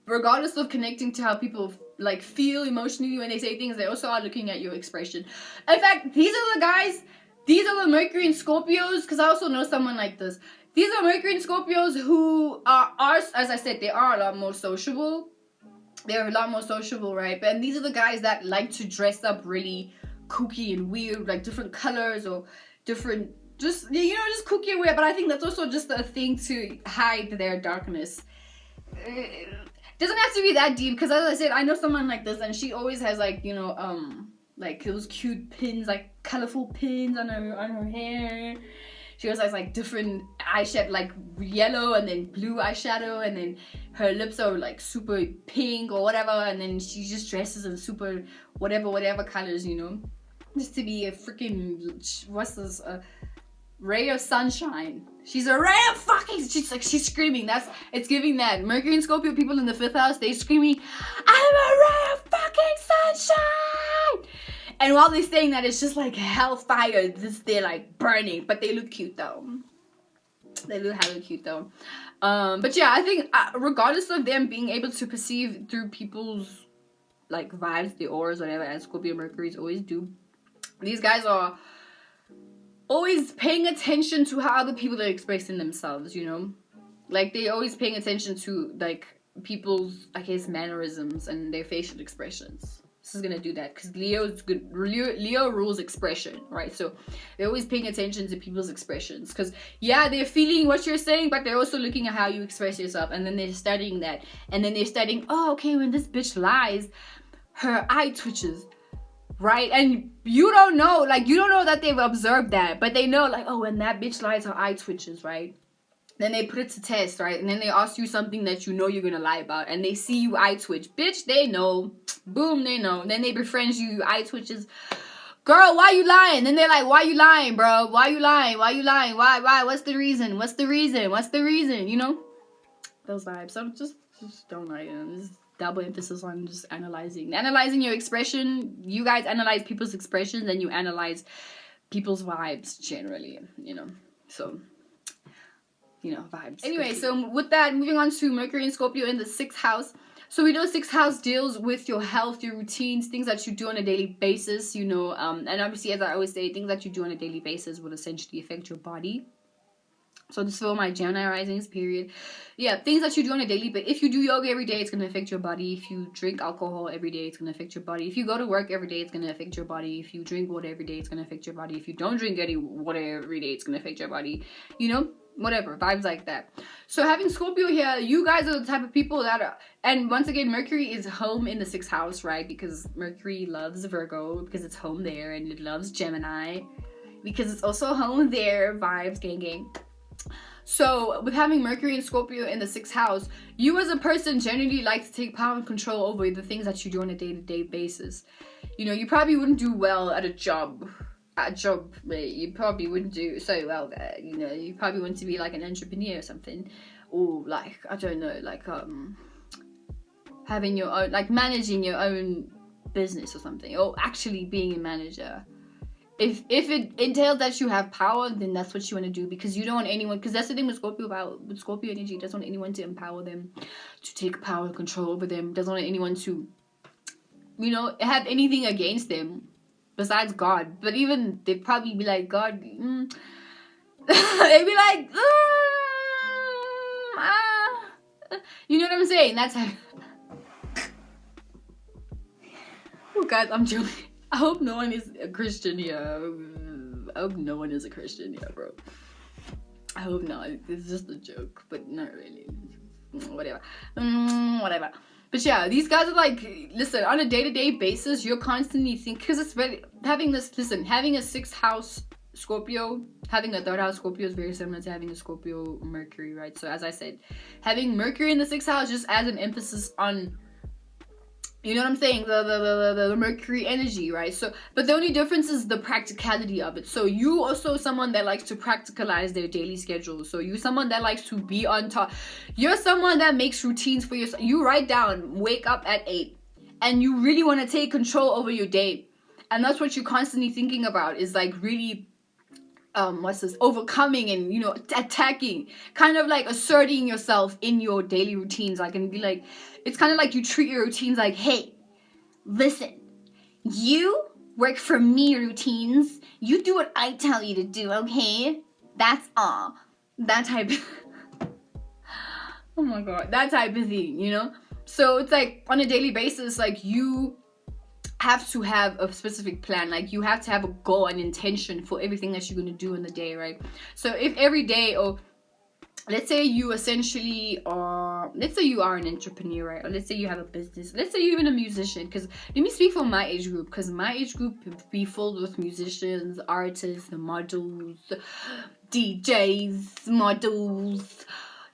regardless of connecting to how people like feel emotionally when they say things, they also are looking at your expression. In fact, these are the Mercury and Scorpios, because I also know someone like this. These are Mercury and Scorpios who are, as I said, they are a lot more sociable. They're a lot more sociable, right? And these are the guys that like to dress up really kooky and weird, like different colors or different, just, you know, just kooky and weird. But I think that's also just a thing to hide their darkness. It doesn't have to be that deep, because as I said, I know someone like this, and she always has like, you know, like those cute pins, like colorful pins on her hair. She always has like different eyeshadow, like yellow and then blue eyeshadow, and then her lips are like super pink or whatever, and then she just dresses in super whatever colors, you know, just to be a freaking, what's this, ray of sunshine. She's a ray of fucking, she's screaming. It's giving that. Mercury and Scorpio people in the 5th house, they screaming, I'm a ray of fucking sunshine. And while they're saying that, it's just like hellfire. They're like burning, but they look cute though. They look hella cute though. But yeah, I think regardless of them being able to perceive through people's like vibes, the auras, whatever, as Scorpio Mercury's always do, these guys are always paying attention to how other people are expressing themselves, you know? Like, they're always paying attention to, like, people's, I guess, mannerisms and their facial expressions. This is gonna do that, because Leo rules expression, right? So, they're always paying attention to people's expressions, because, yeah, they're feeling what you're saying, but they're also looking at how you express yourself, and then they're studying that, and then they're studying, oh, okay, when this bitch lies, her eye twitches. Right? And you don't know, like, you don't know that they've observed that, but they know, like, oh, when that bitch lies, her eye twitches, right? Then they put it to test, right? And then they ask you something that you know you're gonna lie about, and they see you eye twitch. Bitch, they know. Boom, they know. And then they befriend you, eye twitches. Girl, why you lying? Then they're like, why you lying, bro? Why you lying? Why you lying? Why? What's the reason? What's the reason? What's the reason? You know? Those vibes. So just don't lie. You know? Just double emphasis on just analyzing your expression. You guys analyze people's expressions, and you analyze people's vibes generally, you know. So, you know, vibes. Anyway, so with that, moving on to Mercury and Scorpio in the 6th house. So we know 6th house deals with your health, your routines, things that you do on a daily basis, you know, and obviously, as I always say, things that you do on a daily basis would essentially affect your body. So this is for my Gemini risings, period. Yeah, things that you do on a daily basis. If you do yoga every day, it's going to affect your body. If you drink alcohol every day, it's going to affect your body. If you go to work every day, it's going to affect your body. If you drink water every day, it's going to affect your body. If you don't drink any water every day, it's going to affect your body. You know, whatever, vibes like that. So having Scorpio here, you guys are the type of people that are, and once again, Mercury is home in the 6th house, right? Because Mercury loves Virgo, because it's home there, and it loves Gemini, because it's also home there, vibes, gang, gang. So with having Mercury and Scorpio in the 6th house, you as a person generally like to take power and control over the things that you do on a day-to-day basis. You know, you probably wouldn't do well at a job. You probably wouldn't do so well there. You know, you probably want to be like an entrepreneur or something, or like, I don't know, like having your own, like managing your own business or something, or actually being a manager. If it entails that you have power, then that's what you want to do, because you don't want anyone, because that's the thing with Scorpio energy, doesn't want anyone to empower them, to take power and control over them, doesn't want anyone to, you know, have anything against them besides God. But even, they'd probably be like, God, they'd be like, you know what I'm saying? That's how. Oh, guys, I'm joking. I hope no one is a Christian here. I hope no one is a Christian here, bro. I hope not. It's just a joke, but not really. Whatever. Whatever. But yeah, these guys are like, listen, on a day-to-day basis, you're constantly thinking, because it's very, having a 6th house Scorpio, having a 3rd house Scorpio is very similar to having a Scorpio Mercury, right? So as I said, having Mercury in the 6th house just adds an emphasis on, you know what I'm saying, the Mercury energy, right? So, but the only difference is the practicality of it. So you also someone that likes to practicalize their daily schedule. So you someone that likes to be on top. You're someone that makes routines for yourself. You write down, wake up at 8, and you really want to take control over your day. And that's what you're constantly thinking about, is like really overcoming and, you know, attacking, kind of like asserting yourself in your daily routines. Like, and be like, it's kind of like you treat your routines like, hey, listen, you work for me routines, you do what I tell you to do, okay? That's all. That type oh my god, that type of thing, you know? So it's like on a daily basis, like you have to have a specific plan. Like you have to have a goal and intention for everything that you're going to do in the day, right? So if every day, or let's say you essentially are, let's say you are an entrepreneur, right? Or let's say you have a business, let's say you're even a musician, because let me speak for my age group, because my age group be filled with musicians, artists, models, DJs, models,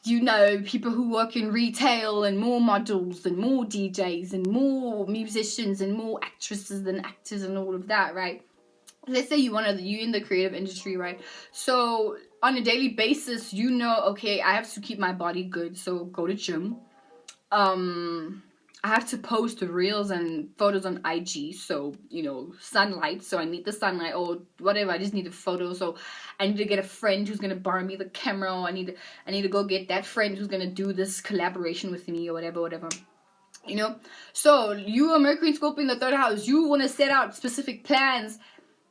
you know, people who work in retail, and more models and more DJs and more musicians and more actresses and actors and all of that, right? Let's say you in the creative industry, right? So on a daily basis, you know, okay, I have to keep my body good, so go to gym. I have to post reels and photos on IG, so, you know, sunlight, so I need the sunlight, or whatever, I just need a photo, so I need to get a friend who's gonna borrow me the camera, or I need to go get that friend who's gonna do this collaboration with me, or whatever, you know? So you are Mercury and Scorpio in the 3rd house, you want to set out specific plans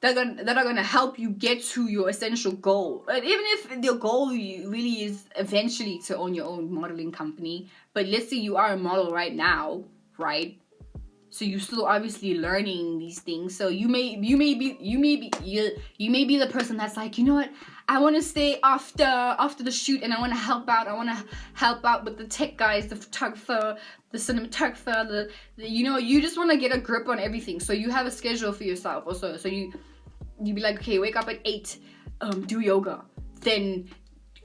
that are gonna help you get to your essential goal. But even if your goal really is eventually to own your own modeling company, but let's say you are a model right now, right? So you're still obviously learning these things. So you may be the person that's like, you know what? I want to stay after the shoot, and I want to help out. I want to help out with the tech guys, the photographer, the cinematographer, the you know, you just want to get a grip on everything. So you have a schedule for yourself also. So you be like, okay, wake up at 8, do yoga, then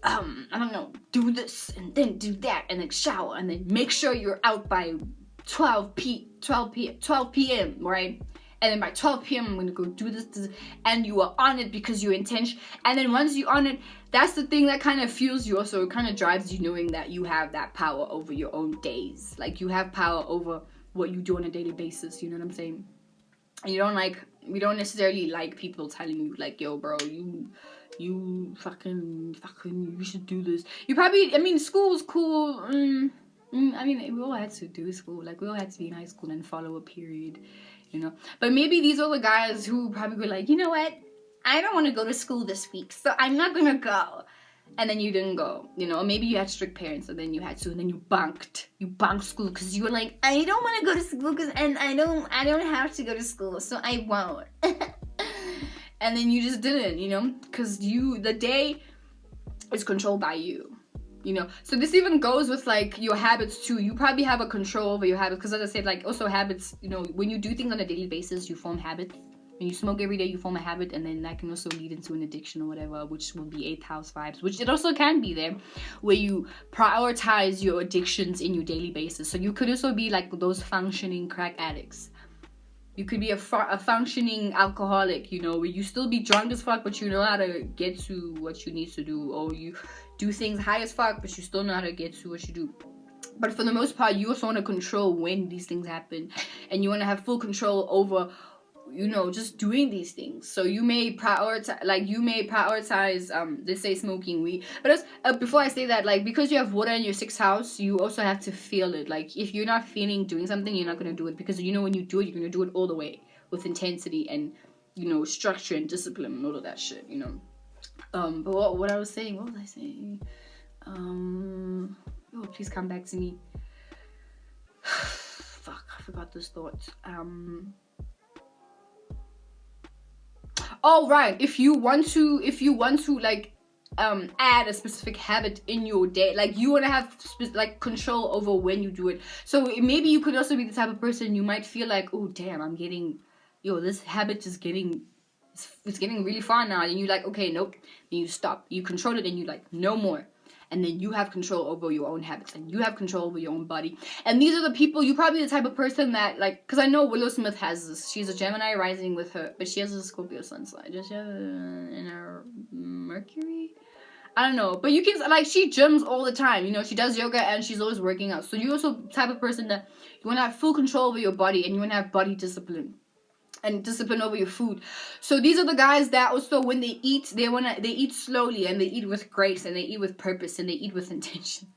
I don't know, do this, and then do that, and then shower, and then make sure you're out by 12 p.m, right? And then by 12 p.m, I'm gonna go do this, and you are on it because you intention. And then once you're on it, that's the thing that kind of fuels you also. It kind of drives you, knowing that you have that power over your own days. Like you have power over what you do on a daily basis. You know what I'm saying? And we don't necessarily like people telling you like, yo, bro, you fucking, you should do this. You probably, I mean, school's cool. I mean, we all had to do school. Like, we all had to be in high school and follow a period, you know. But maybe these are the guys who probably were like, you know what? I don't want to go to school this week, so I'm not going to go. And then you didn't go, you know. Maybe you had strict parents, and then you had to, and then you bunked school because you were like, I don't want to go to school and I don't have to go to school, so I won't. And then you just didn't, you know, because the day is controlled by you. You know, so this even goes with like your habits too. You probably have a control over your habits, because as I said, like also habits, you know, when you do things on a daily basis, you form habits. When you smoke every day, you form a habit, and then that can also lead into an addiction or whatever, which will be 8th house vibes, which it also can be there, where you prioritize your addictions in your daily basis. So you could also be like those functioning crack addicts. You could be a functioning alcoholic, you know, where you still be drunk as fuck, but you know how to get to what you need to do. Or you do things high as fuck, but you still know how to get to what you do. But for the most part, you also want to control when these things happen. And you want to have full control over, you know, just doing these things. So you may prioritize, let's say smoking weed. But before I say that, like, because you have water in your 6th house, you also have to feel it. Like, if you're not feeling doing something, you're not going to do it, because you know when you do it, you're going to do it all the way with intensity and, you know, structure and discipline and all of that shit, you know. But what I was saying, what was I saying? Oh, please come back to me. Fuck, I forgot this thought. Oh, right. If you want to like add a specific habit in your day. Like you want to have like control over when you do it. So maybe you could also be the type of person, you might feel like, oh damn, I'm getting, this habit is getting, it's getting really far now, and you're like, okay, nope. And you stop, you control it, and you like, no more. And then you have control over your own habits, and you have control over your own body. And these are the people, you're probably the type of person that, like, because I know Willow Smith has this. She's a Gemini rising with her, but she has a Scorpio sun sign. Does she have in her Mercury? I don't know, but you can, like, she gyms all the time, she does yoga, and she's always working out. So you're also the type of person that you want to have full control over your body, and you want to have body discipline and discipline over your food. So these are the guys that also, when they eat, they eat slowly, and they eat with grace, and they eat with purpose, and they eat with intention.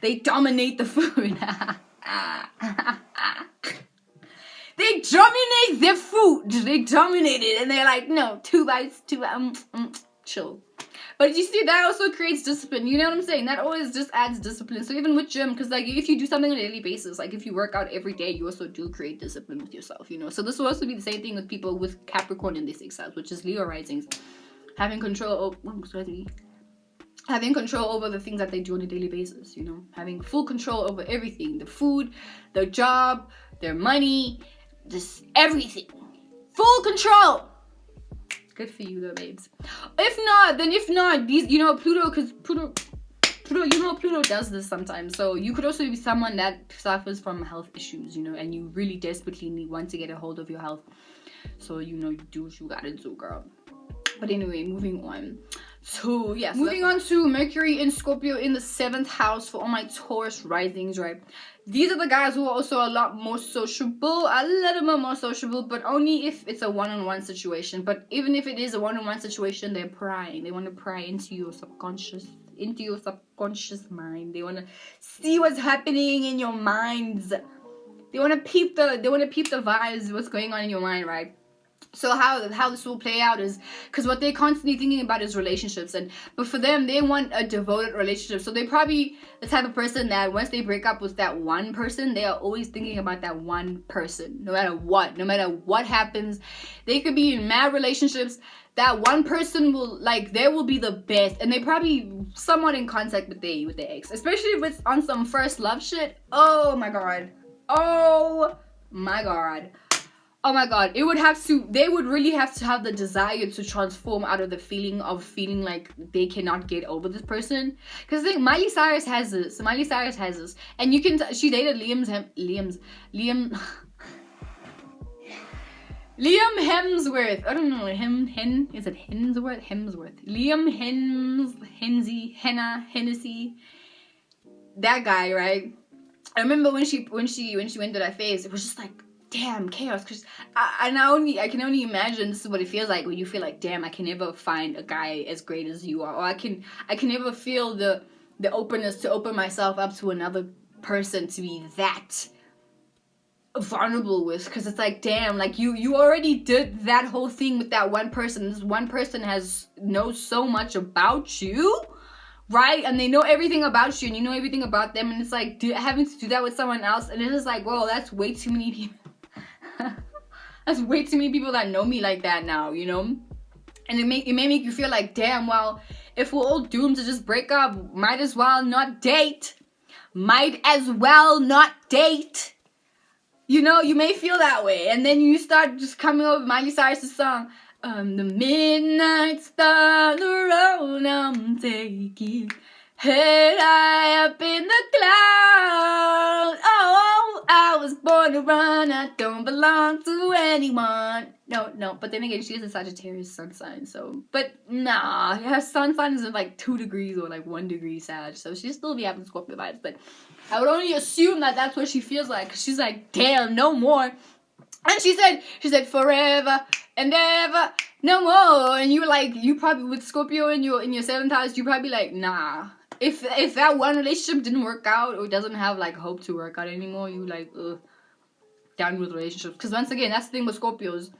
They dominate the food. They dominate their food. They dominate it, and they're like, no, 2 bites, chill. But you see, that also creates discipline. You know what I'm saying? That always just adds discipline. So even with gym, because like if you do something on a daily basis, like if you work out every day, you also do create discipline with yourself, So this will also be the same thing with people with Capricorn in their 6th house, which is Leo risings. Having control over the things that they do on a daily basis, Having full control over everything. The food, their job, their money, just everything. Full control. Good for you though, babes. If not, these, Pluto, because Pluto, Pluto does this sometimes. So you could also be someone that suffers from health issues, and you really desperately want to get a hold of your health. So, you do what you gotta do, girl. But anyway, moving on. So, yes. Moving on to Mercury in Scorpio in the 7th house for all my Taurus risings, right? These are the guys who are also a lot more sociable, a little bit more sociable, but only if it's a one-on-one situation. But even if it is a one-on-one situation, they're prying. They want to pry into your subconscious mind. They want to see what's happening in your minds. They want to peep the vibes, what's going on in your mind, right? So how this will play out is, because what they're constantly thinking about is relationships, but for them, they want a devoted relationship. So they're probably the type of person that once they break up with that one person, they are always thinking about that one person, no matter what happens. They could be in mad relationships. That one person will, like, they will be the best, and they're probably somewhat in contact with their ex, especially if it's on some first love shit. Oh my god. They would really have to have the desire to transform out of the feeling of feeling like they cannot get over this person. Because I think Miley Cyrus has this. And she dated Liam Hemsworth. I don't know, is it Hemsworth? Liam Hennessy. That guy, right? I remember when she went to that phase, it was just like, damn, chaos. Because I can only imagine this is what it feels like when you feel like, damn, I can never find a guy as great as you are, or I can never feel the openness to open myself up to another person to be that vulnerable with. Because it's like, damn, like you already did that whole thing with that one person. This one person knows so much about you, right? And they know everything about you, and you know everything about them, and it's like having to do that with someone else, and it's just like, whoa, that's way too many people. That's way too many people that know me like that now, And it may make you feel like, damn, well, if we're all doomed to just break up, might as well not date. You may feel that way, and then you start just coming up with Miley Cyrus' song, the midnight star, the road I'm taking, head high up in the clouds. Oh, I was born to run, I don't belong to anyone. No, but then again, she is a Sagittarius sun sign, so, but nah, her sun sign is like 2 degrees or like 1 degree Sag, so she'll still be having Scorpio vibes, but I would only assume that that's what she feels like, because she's like, damn, no more. And she said forever and ever, no more. And you probably, with Scorpio in your 7th house, you probably like, nah. If that one relationship didn't work out, or doesn't have like hope to work out anymore, you like, down with relationships. Because once again, that's the thing with Scorpios.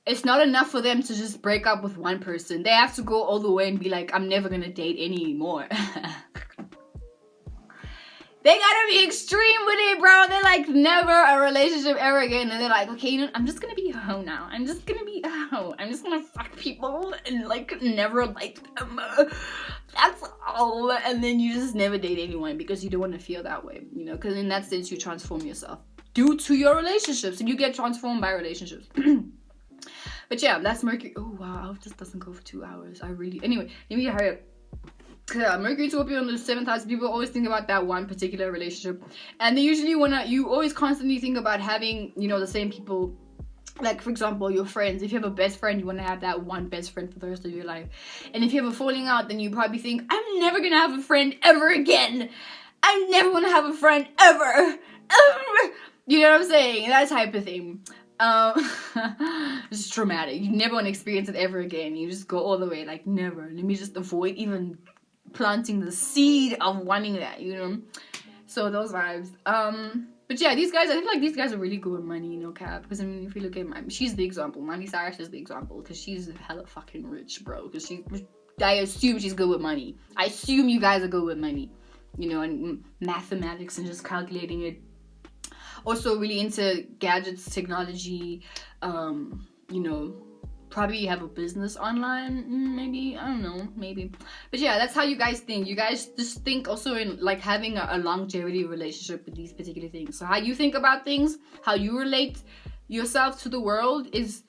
It's not enough for them to just break up with one person. They have to go all the way and be like, I'm never gonna date anymore. They gotta be extreme with it, bro. They're like, never a relationship ever again. And they're like, okay, you know, I'm just gonna be a hoe now. I'm just gonna be a hoe. I'm just gonna fuck people and like never like them. That's all. And then you just never date anyone because you don't want to feel that way, you know, because in that sense you transform yourself due to your relationships and you get transformed by relationships. But yeah, that's Mercury. Oh wow, I hope this doesn't go for 2 hours. Anyway, let me hurry up. Mercury, Scorpio, and the 7th house, people always think about that one particular relationship, and they usually you always constantly think about having, you know, the same people. Like, for example, your friends. If you have a best friend, you want to have that one best friend for the rest of your life. And if you have a falling out, then you probably think, I'm never gonna have a friend ever again. I never want to have a friend ever. You know what I'm saying? That type of thing. It's traumatic. You never want to experience it ever again. You just go all the way, like, never. Let me just avoid even planting the seed of wanting that, you know. So those vibes. But yeah, these guys, I feel like these guys are really good with money, you know, Cap. Because I mean, if you look at she's the example. Miley Cyrus is the example because she's hella fucking rich, bro. Because I assume she's good with money. I assume you guys are good with money, you know, and mathematics and just calculating it. Also really into gadgets, technology, you know, probably have a business online, maybe, I don't know, maybe. But yeah, that's how you guys think. You guys just think also in like having a longevity relationship with these particular things. So how you think about things, how you relate yourself to the world is,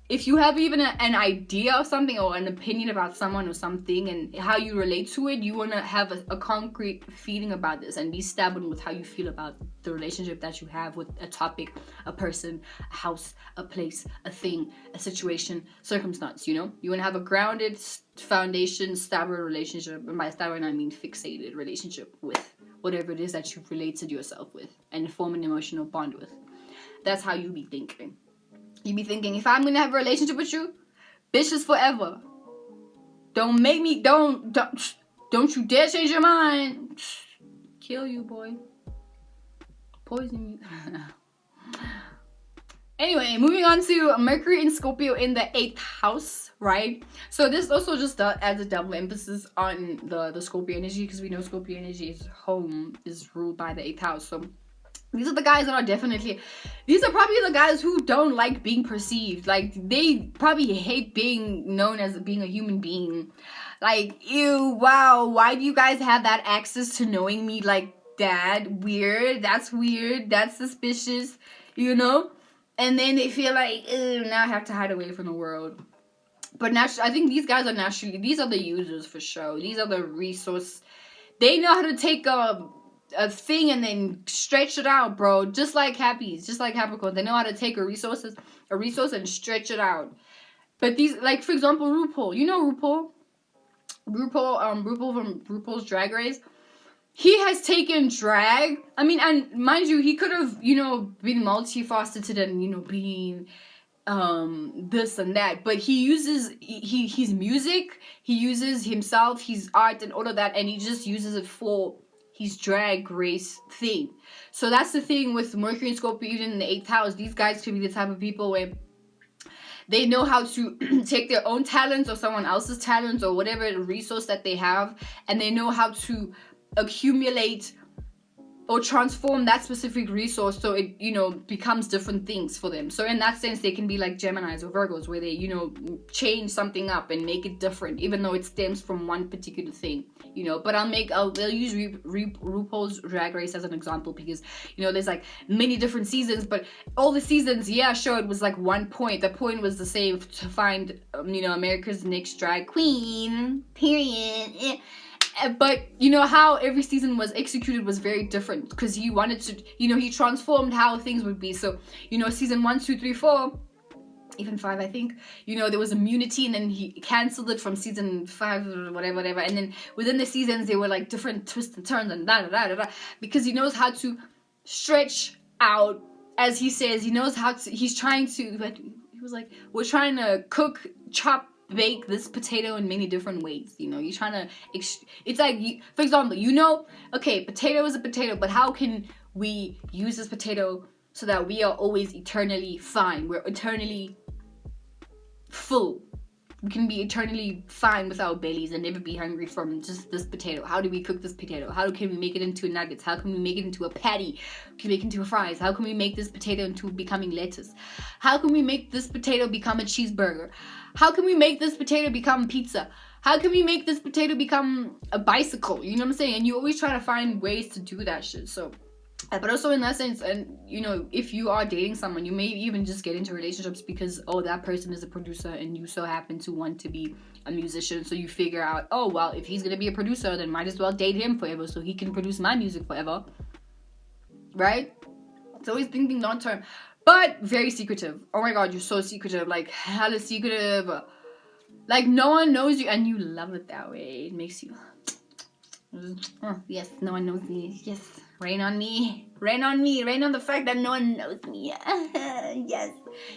if you have even an idea of something or an opinion about someone or something and how you relate to it, you want to have a concrete feeling about this and be stubborn with how you feel about the relationship that you have with a topic, a person, a house, a place, a thing, a situation, circumstance, you know? You want to have a grounded foundation, stubborn relationship, and by stubborn I mean fixated relationship with whatever it is that you've related yourself with and form an emotional bond with. That's how you be thinking. You be thinking, if I'm gonna have a relationship with you, bitches forever. Don't you dare change your mind. Kill you, boy. Poison you. Anyway, moving on to Mercury and Scorpio in the 8th house, right? So this also just adds a double emphasis on the Scorpio energy, because we know Scorpio energy is ruled by the 8th house. So these are the guys that are these are probably the guys who don't like being perceived. Like, they probably hate being known as being a human being. Like, ew, wow, why do you guys have that access to knowing me like that? Weird, that's suspicious, you know? And then they feel like, ew, now I have to hide away from the world. But naturally, I think these guys are these are the users for sure. These are the resource. They know how to take a thing and then stretch it out, bro. Just like Cappies, just like Capricorn, they know how to take a resource and stretch it out. But these, like, for example, RuPaul. You know RuPaul from RuPaul's Drag Race. He has taken drag. I mean, and mind you, he could have, you know, been multifaceted and, you know, being this and that, but he uses his music, he uses himself, his art and all of that, and he just uses it for his drag race thing. So that's the thing with Mercury and Scorpio, even in the 8th house. These guys could be the type of people where they know how to take their own talents or someone else's talents or whatever resource that they have, and they know how to accumulate or transform that specific resource so it, you know, becomes different things for them. So in that sense, they can be like Geminis or Virgos, where they, you know, change something up and make it different, even though it stems from one particular thing, you know. But I'll use RuPaul's Drag Race as an example, because, you know, there's like many different seasons, but all the seasons, yeah, sure, it was like one point. The point was the same, to find, you know, America's Next Drag Queen, period. But you know how every season was executed was very different, because he wanted to, you know, he transformed how things would be. So, you know, season 1, 2, 3, 4, even 5, I think, you know, there was immunity, and then he canceled it from season 5 or whatever, and then within the seasons there were like different twists and turns and because he knows how to stretch out, as he says. He knows how to, he's trying to, but he was like, we're trying to cook, chop, bake this potato in many different ways, you know. You're trying to, it's like, for example, you know, okay, potato is a potato, but how can we use this potato so that we are always eternally fine, we're eternally full, We can be eternally fine with our bellies and never be hungry from just this potato. How do we cook this potato? How can we make it into nuggets? How can we make it into a patty? Can we make it into fries? How can we make this potato into becoming lettuce? How can we make this potato become a cheeseburger? How can we make this potato become pizza? How can we make this potato become a bicycle? You know what I'm saying? And you always try to find ways to do that shit. So, but also in that sense, and you know, if you are dating someone, you may even just get into relationships because, oh, that person is a producer and you so happen to want to be a musician. So you figure out, oh, well, if he's going to be a producer, then might as well date him forever so he can produce my music forever. Right? It's always thinking long term. But very secretive. Oh my God, you're so secretive. Like, hella secretive. Like, no one knows you and you love it that way. It makes you... Oh, yes, no one knows me. Yes, rain on me. Rain on me. Rain on the fact that no one knows me. Yes.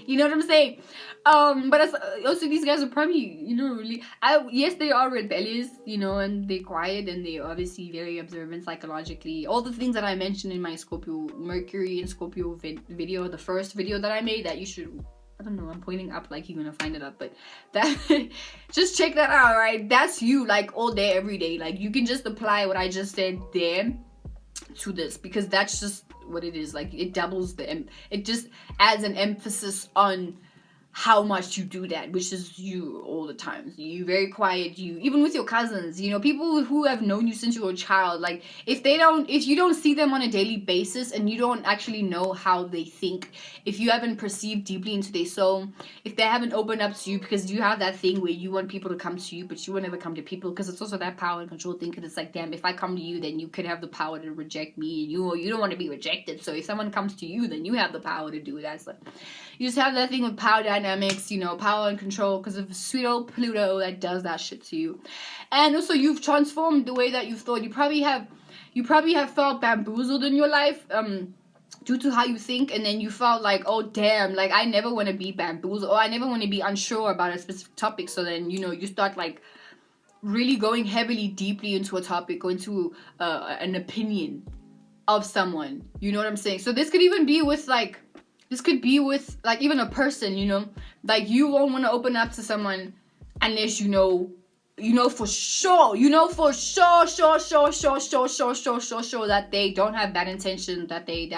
You know what I'm saying? But also these guys are probably, you know, really... yes, they are rebellious, you know, and they're quiet and they're obviously very observant psychologically. All the things that I mentioned in my Scorpio, Mercury and Scorpio video, the first video that I made that you should... I don't know, I'm pointing up like you're gonna find it up, but that just check that out, right? That's you, like, all day, every day. Like, you can just apply what I just said there to this, because that's just what it is. Like, it doubles it just adds an emphasis on how much you do that, which is you all the time. You very quiet, you even with your cousins, you know, people who have known you since you were a child. Like, if you don't see them on a daily basis and you don't actually know how they think, if you haven't perceived deeply into their soul, if they haven't opened up to you, because you have that thing where you want people to come to you but you will never come to people, because it's also that power and control thing. Because it's like, damn, if I come to you, then you could have the power to reject me, and you don't want to be rejected. So if someone comes to you, then you have the power to do that. So you just have that thing with power dynamics, you know, power and control, because of sweet old Pluto that does that shit to you. And also, you've transformed the way that you've thought. You probably have felt bamboozled in your life, due to how you think, and then you felt like, oh damn, like, I never want to be bamboozled, or I never want to be unsure about a specific topic. So then, you know, you start like really going heavily, deeply into a topic or into an opinion of someone. You know what I'm saying? So this could even be with like, even a person, you know, like, you won't want to open up to someone unless you know for sure that they don't have bad intention, that they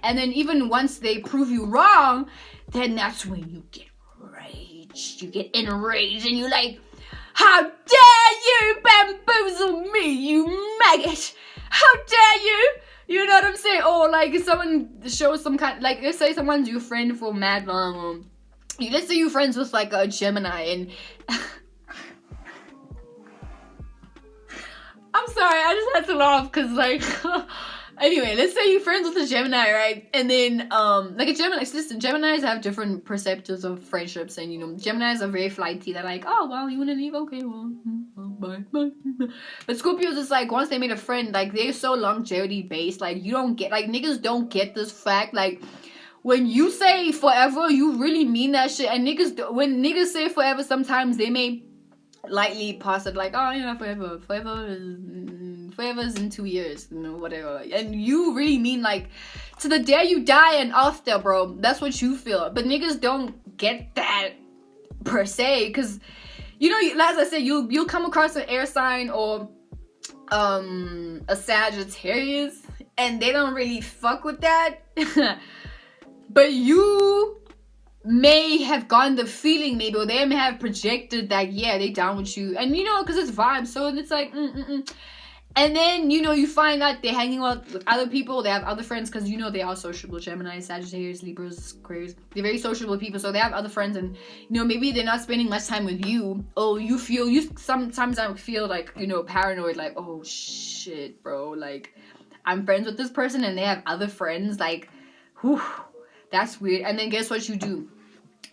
and then even once they prove you wrong, then that's when you get enraged, and you're like, how dare you bamboozle me, you maggot, how dare you. You know what I'm saying? Or like, if someone shows some kind, like, let's say someone's your friend for mad long, or let's say you're friends with like a Gemini, and I'm sorry, I just had to laugh because, like, anyway, let's say you're friends with a Gemini, right? And then, like, a Gemini, listen, Geminis have different perceptions of friendships, and, you know, Geminis are very flighty. They're like, oh, well, you want to leave? Okay, well, bye. But Scorpios is like, once they made a friend, like, they're so longevity based, like, you don't get, like, niggas don't get this fact, like, when you say forever, you really mean that shit. And when niggas say forever, sometimes they may lightly pass it, like, oh, yeah, forever is in 2 years, you know, whatever. And you really mean, like, to the day you die and after, bro. That's what you feel. But niggas don't get that per se, because, you know, as I said, you'll come across an air sign or a Sagittarius, and they don't really fuck with that. But you may have gotten the feeling, maybe, or they may have projected that, yeah, they down with you, and, you know, because it's vibes, so it's like, and then, you know, you find out they're hanging out with other people, they have other friends, because, you know, they are sociable. Gemini, Sagittarius, Libras, Aquarius, they're very sociable people, so they have other friends, and, you know, maybe they're not spending much time with you, or sometimes I feel like, you know, paranoid, like, oh shit, bro, like, I'm friends with this person, and they have other friends, like, whew, that's weird. And then guess what you do?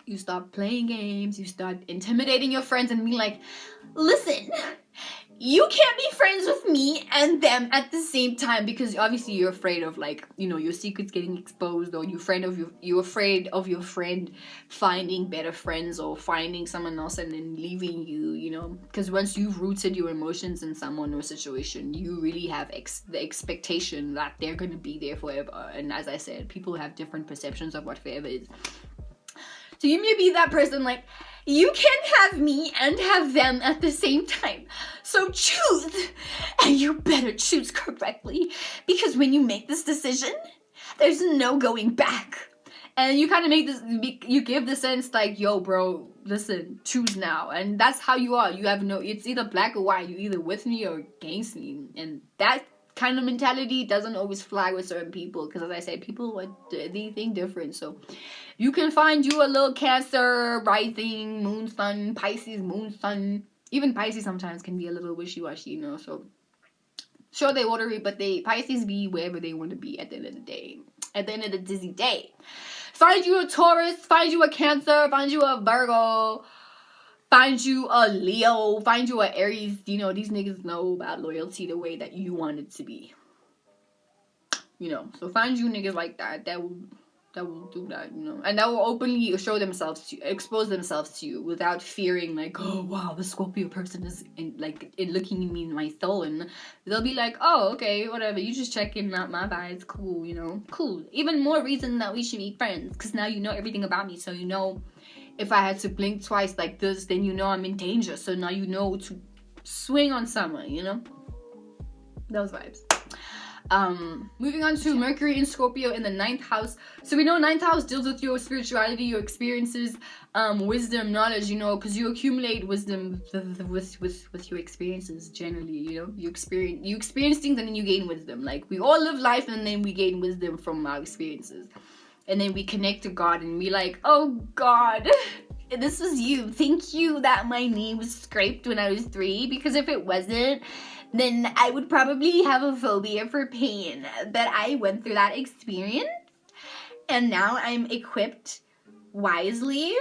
You start playing games, you start intimidating your friends and being like, listen, you can't be friends with me and them at the same time, because obviously you're afraid of, like, you know, your secrets getting exposed, or you're afraid of your friend finding better friends or finding someone else and then leaving you, you know, because once you've rooted your emotions in someone or situation, you really have the expectation that they're going to be there forever. And as I said, people have different perceptions of what forever is. So you may be that person like, You can't have me and have them at the same time. So choose, and you better choose correctly, because when you make this decision, there's no going back. And you kind of make this, you give the sense like, yo, bro, listen, choose now. And that's how you are. You have no, it's either black or white. You're either with me or against me. And that kind of mentality doesn't always fly with certain people. Because as I said, people, they think different. So you can find you a little Cancer, rising, moon, sun, Pisces, moon, sun. Even Pisces sometimes can be a little wishy-washy, you know. So sure, they watery, but Pisces be wherever they want to be at the end of the day. At the end of the dizzy day. Find you a Taurus, find you a Cancer, find you a Virgo, find you a Leo, find you a Aries. You know, these niggas know about loyalty the way that you want it to be. You know, so find you niggas like that will do that, you know, and that will openly show themselves to you, expose themselves to you without fearing like, oh wow, the Scorpio person is looking at me in my soul, and they'll be like, oh okay, whatever, you just checking out my vibes, cool, you know, cool. Even more reason that we should be friends, because now you know everything about me, so you know if I had to blink twice like this, then you know I'm in danger, so now you know to swing on someone, you know, those vibes. Moving on to Mercury in Scorpio in the 9th house. So we know 9th house deals with your spirituality, your experiences, wisdom, knowledge, you know, because you accumulate wisdom with your experiences generally, you know. You experience things and then you gain wisdom. Like, we all live life and then we gain wisdom from our experiences. And then we connect to God and we like, oh God, this was you. Thank you that my knee was scraped when I was 3, because if it wasn't, then I would probably have a phobia for pain. But I went through that experience, and now I'm equipped wisely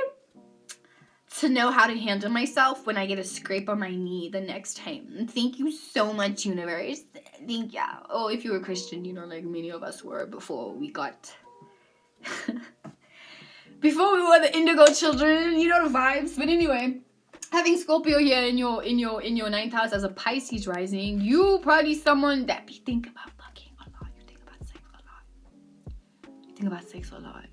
to know how to handle myself when I get a scrape on my knee the next time. Thank you so much, universe. Thank you. Oh, if you were Christian, you know, like many of us were before we got... before we were the indigo children, you know the vibes. But anyway... having Scorpio here in your 9th house as a Pisces rising, you probably someone that think about fucking a lot. You think about sex a lot. You think about sex a lot.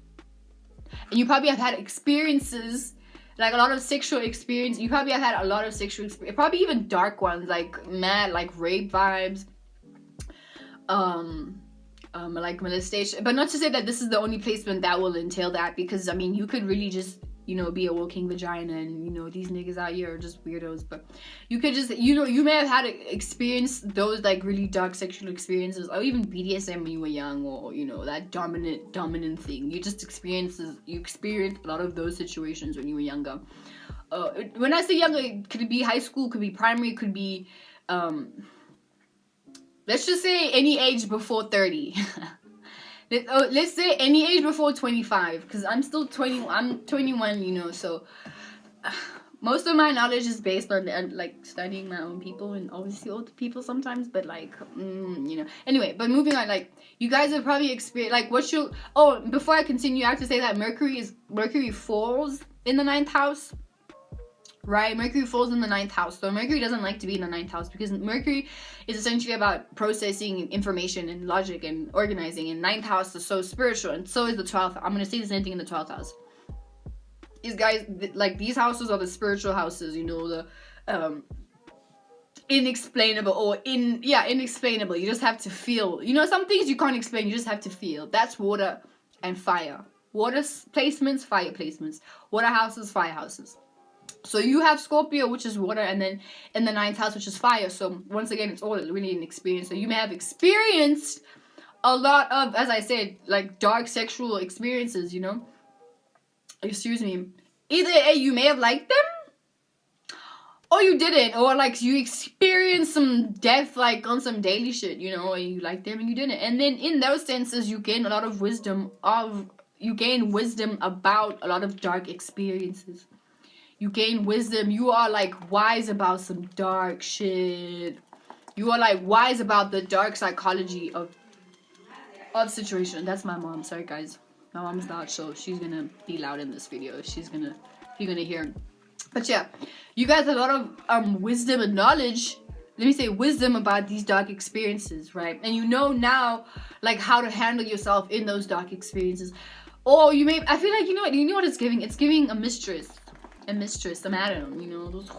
And you probably have had experiences, like a lot of sexual experience. You probably have had a lot of sexual experience, probably even dark ones, like mad, like rape vibes. Like molestation. But not to say that this is the only placement that will entail that, because I mean, you could really just, you know, be a walking vagina, and you know, these niggas out here are just weirdos. But you could just, you know, you may have had experience those like really dark sexual experiences, or even BDSM when you were young, or you know, that dominant thing. You experienced a lot of those situations when you were younger. When I say younger, it could be high school, could be primary, could be let's just say any age before 30. Let's say any age before 25, because I'm still 20. I'm 21, you know, so most of my knowledge is based on like studying my own people, and obviously older people sometimes, but like you know, anyway. But moving on, like, you guys have probably experienced like before I continue, I have to say that Mercury falls in the 9th house. Right, Mercury falls in the 9th house. So Mercury doesn't like to be in the 9th house, because Mercury is essentially about processing information and logic and organizing. And 9th house is so spiritual, and so is the 12th. I'm gonna say the same thing in the 12th house. These guys, like, these houses are the spiritual houses, you know, the inexplainable, inexplainable. You just have to feel. You know, some things you can't explain, you just have to feel. That's water and fire. Water placements, fire placements. Water houses, fire houses. So you have Scorpio, which is water, and then in the 9th house, which is fire. So once again, it's all really an experience. So you may have experienced a lot of, as I said, like dark sexual experiences, you know. Excuse me. Either A, you may have liked them, or you didn't, or like you experienced some death, like on some daily shit, you know, and you liked them and you didn't. And then in those senses, you gain a lot of wisdom about a lot of dark experiences. You gain wisdom. You are like wise about some dark shit. You are like wise about the dark psychology of situation. That's my mom. Sorry guys, my mom's not, so she's gonna be loud in this video. You're gonna hear. But yeah, you guys have a lot of wisdom and knowledge. Let me say wisdom about these dark experiences, right? And you know now, like, how to handle yourself in those dark experiences. Or you may, I feel like, you know what it's giving? It's giving a mistress. a mistress, a madam, you know, those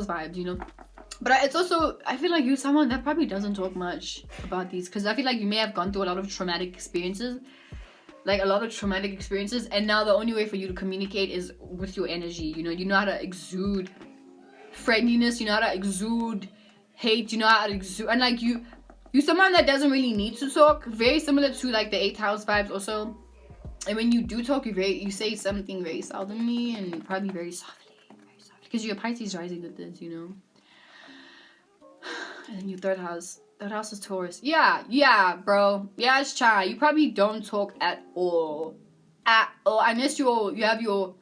vibes, you know. But it's also, I feel like you're someone that probably doesn't talk much about these, because I feel like you may have gone through a lot of traumatic experiences, and now the only way for you to communicate is with your energy. You know how to exude friendliness, you know how to exude hate, you know how to exude, and like you're someone that doesn't really need to talk, very similar to like the 8th house vibes also. And when you do talk, you say something very seldomly and probably very softly, because you're Pisces rising with this, you know. And then your third house is Taurus. Yeah, bro. Yeah, it's Chai. You probably don't talk at all, unless you have your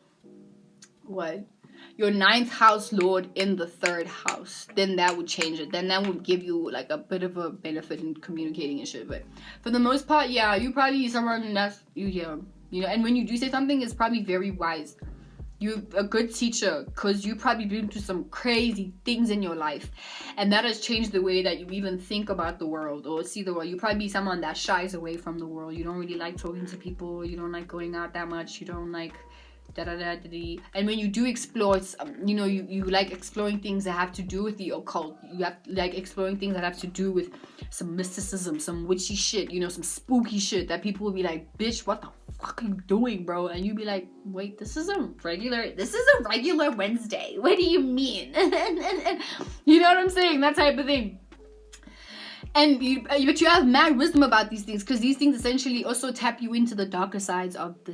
9th house lord in the 3rd house. Then that would change it. Then that would give you like a bit of a benefit in communicating and shit. But for the most part, yeah, you probably someone that's you know. And when you do say something, it's probably very wise. You're a good teacher, because you probably been through some crazy things in your life, and that has changed the way that you even think about the world or see the world. You probably be someone that shies away from the world. You don't really like talking to people. You don't like going out that much. You don't like and when you do explore, you know, you like exploring things that have to do with the occult. You have like exploring things that have to do with some mysticism, some witchy shit, you know, some spooky shit that people will be like, bitch, what the fuck are you doing, bro? And you be like, wait, this is a regular Wednesday, what do you mean? You know what I'm saying? That type of thing. And but you have mad wisdom about these things, because these things essentially also tap you into the darker sides of the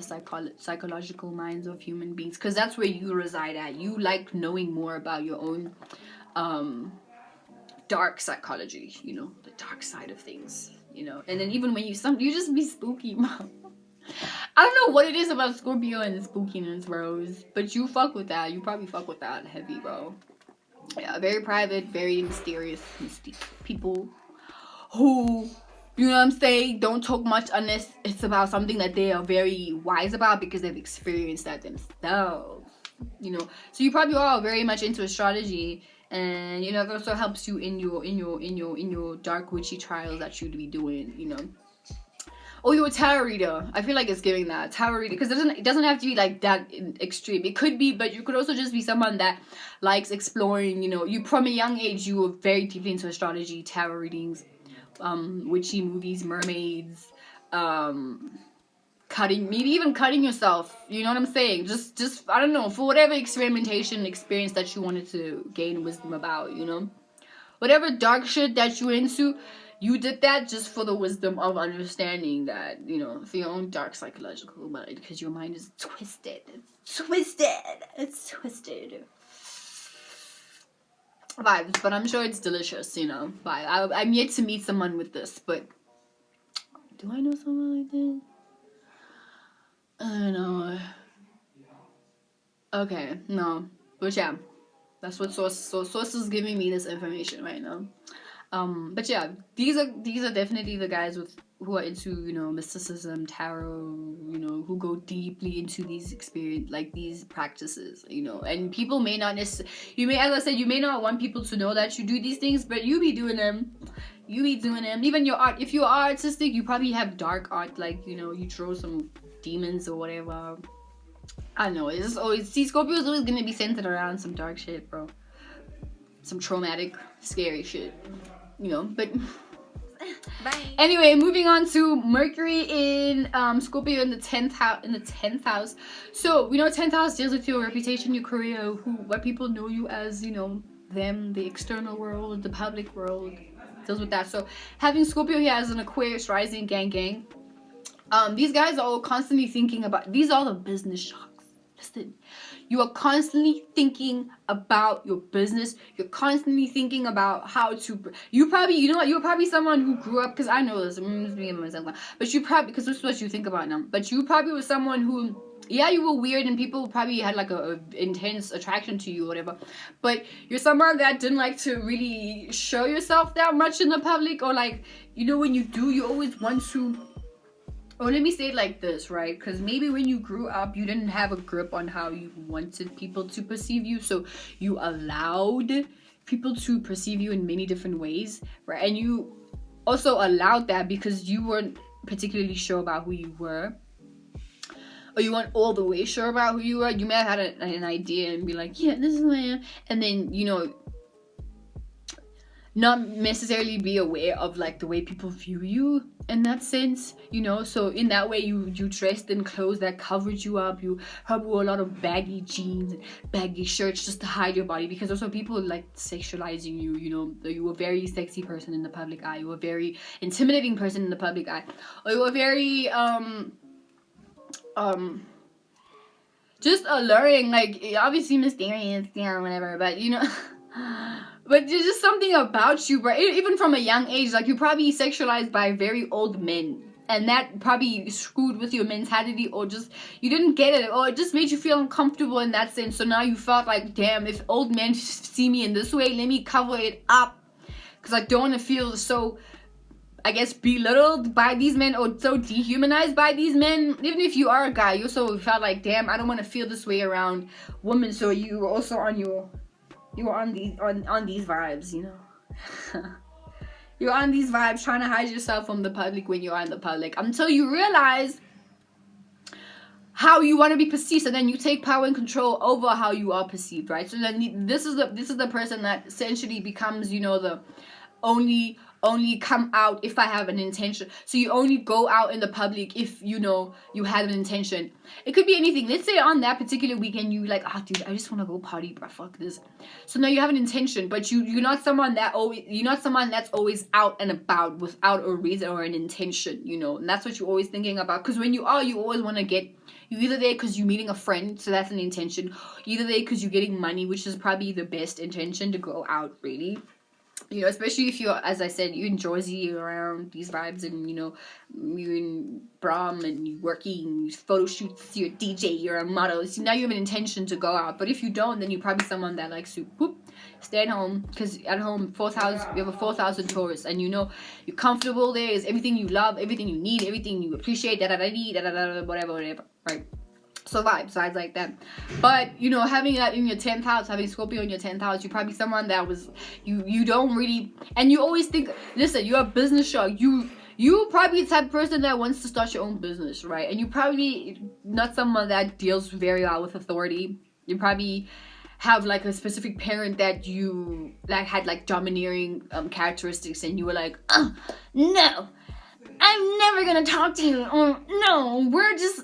psychological minds of human beings, because that's where you reside at. You like knowing more about your own dark psychology, you know, the dark side of things, you know. And then even when you just be spooky, mom. I don't know what it is about Scorpio and the spookiness, bros, but you fuck with that. You probably fuck with that heavy, bro. Yeah, very private, very mysterious people who, you know what I'm saying, don't talk much unless it's about something that they are very wise about, because they've experienced that themselves, you know. So you probably are very much into astrology, and you know, it also helps you in your dark witchy trials that you'd be doing, you know. Or you're a tarot reader. I feel like it's giving that tarot reader, because it doesn't have to be like that extreme. It could be, but you could also just be someone that likes exploring, you know. You from a young age, you were very deeply into astrology, tarot readings, witchy movies, mermaids, maybe even cutting yourself, you know what I'm saying, just I don't know, for whatever experience that you wanted to gain wisdom about, you know, whatever dark shit that you into, you did that just for the wisdom of understanding that, you know, for your own dark psychological mind, because your mind is twisted. It's twisted vibes, but I'm sure it's delicious, you know. I'm yet to meet someone with this, but do I know someone like this? I don't know. Okay, no, but yeah, that's what source is giving me this information right now. But yeah, these are definitely the guys who are into, you know, mysticism, tarot, you know, who go deeply into these these practices, you know. And people may not necessarily, as I said, you may not want people to know that you do these things, but you be doing them. Even your art, if you are artistic, you probably have dark art, like, you know, you draw some demons or whatever. I don't know, it's just always, Scorpio is always gonna be centered around some dark shit, bro. Some traumatic, scary shit, you know. But bye. Anyway, moving on to Mercury in Scorpio in the 10th house. So we know 10th house deals with your reputation, your career, what people know you as, you know, them, the external world, the public world, deals with that. So having Scorpio here as an Aquarius rising, gang, these guys are all constantly thinking about, these are the business sharks. Listen, you are constantly thinking about your business. You're constantly thinking about how to, you're probably someone who grew up, because I know this, but you probably, because this is what you think about now, but you probably was someone who, yeah, you were weird and people probably had like a intense attraction to you or whatever, but you're someone that didn't like to really show yourself that much in the public, or like, you know, when you do, you always want to, or let me say it like this, right? Because maybe when you grew up, you didn't have a grip on how you wanted people to perceive you. So you allowed people to perceive you in many different ways, right? And you also allowed that because you weren't particularly sure about who you were. or you weren't all the way sure about who you were, you may have had an idea and be like, yeah, this is who I am, and then, you know, not necessarily be aware of like the way people view you in that sense, you know. So in that way, you dressed in clothes that covered you up. You probably wore a lot of baggy jeans and baggy shirts just to hide your body, because also people like sexualizing you, you know. You were a very sexy person in the public eye, you were a very intimidating person in the public eye, or you were very just alluring, like obviously mysterious, yeah, whatever, but you know. But there's just something about you, bro. Even from a young age, like, you're probably sexualized by very old men, and that probably screwed with your mentality, or just you didn't get it, or it just made you feel uncomfortable in that sense. So now you felt like, damn, if old men see me in this way, let me cover it up, because I don't want to feel so, I guess, belittled by these men, or so dehumanized by these men. Even if you are a guy, you also felt like, damn, I don't want to feel this way around women. So you were also on your, you were on these vibes, you know. You're on these vibes, trying to hide yourself from the public when you are in the public, until you realize how you want to be perceived, and then you take power and control over how you are perceived, right? So then this is the person that essentially becomes, you know, the only come out if I have an intention. So you only go out in the public if, you know, you have an intention. It could be anything. Let's say on that particular weekend you like, oh dude, I just want to go party, bro, fuck this. So now you have an intention, but you're not someone that's always out and about without a reason or an intention, you know. And that's what you're always thinking about, because when you always want to get, you're either there because you're meeting a friend, so that's an intention. You're either there because you're getting money, which is probably the best intention to go out, really. You know, especially if you're, as I said, you're in Jersey, around these vibes, and, you know, you're in Brom, and you're working, you photo shoots, you're a DJ, you're a model. So now you have an intention to go out. But if you don't, then you're probably someone that likes to stay at home, because at home, 4,000, you have a 4,000 tourists, and you know, you're comfortable there, is everything you love, everything you need, everything you appreciate, whatever, right? So vibes like that. But, you know, having that in your 10th house, having Scorpio in your 10th house, you're probably someone that was, you don't really, and you always think, listen, you're a business shark. You probably the type of person that wants to start your own business, right? And you probably not someone that deals very well with authority. You probably have like a specific parent that you like had like domineering characteristics, and you were like, oh, no, I'm never gonna talk to you. Oh, no, we're just,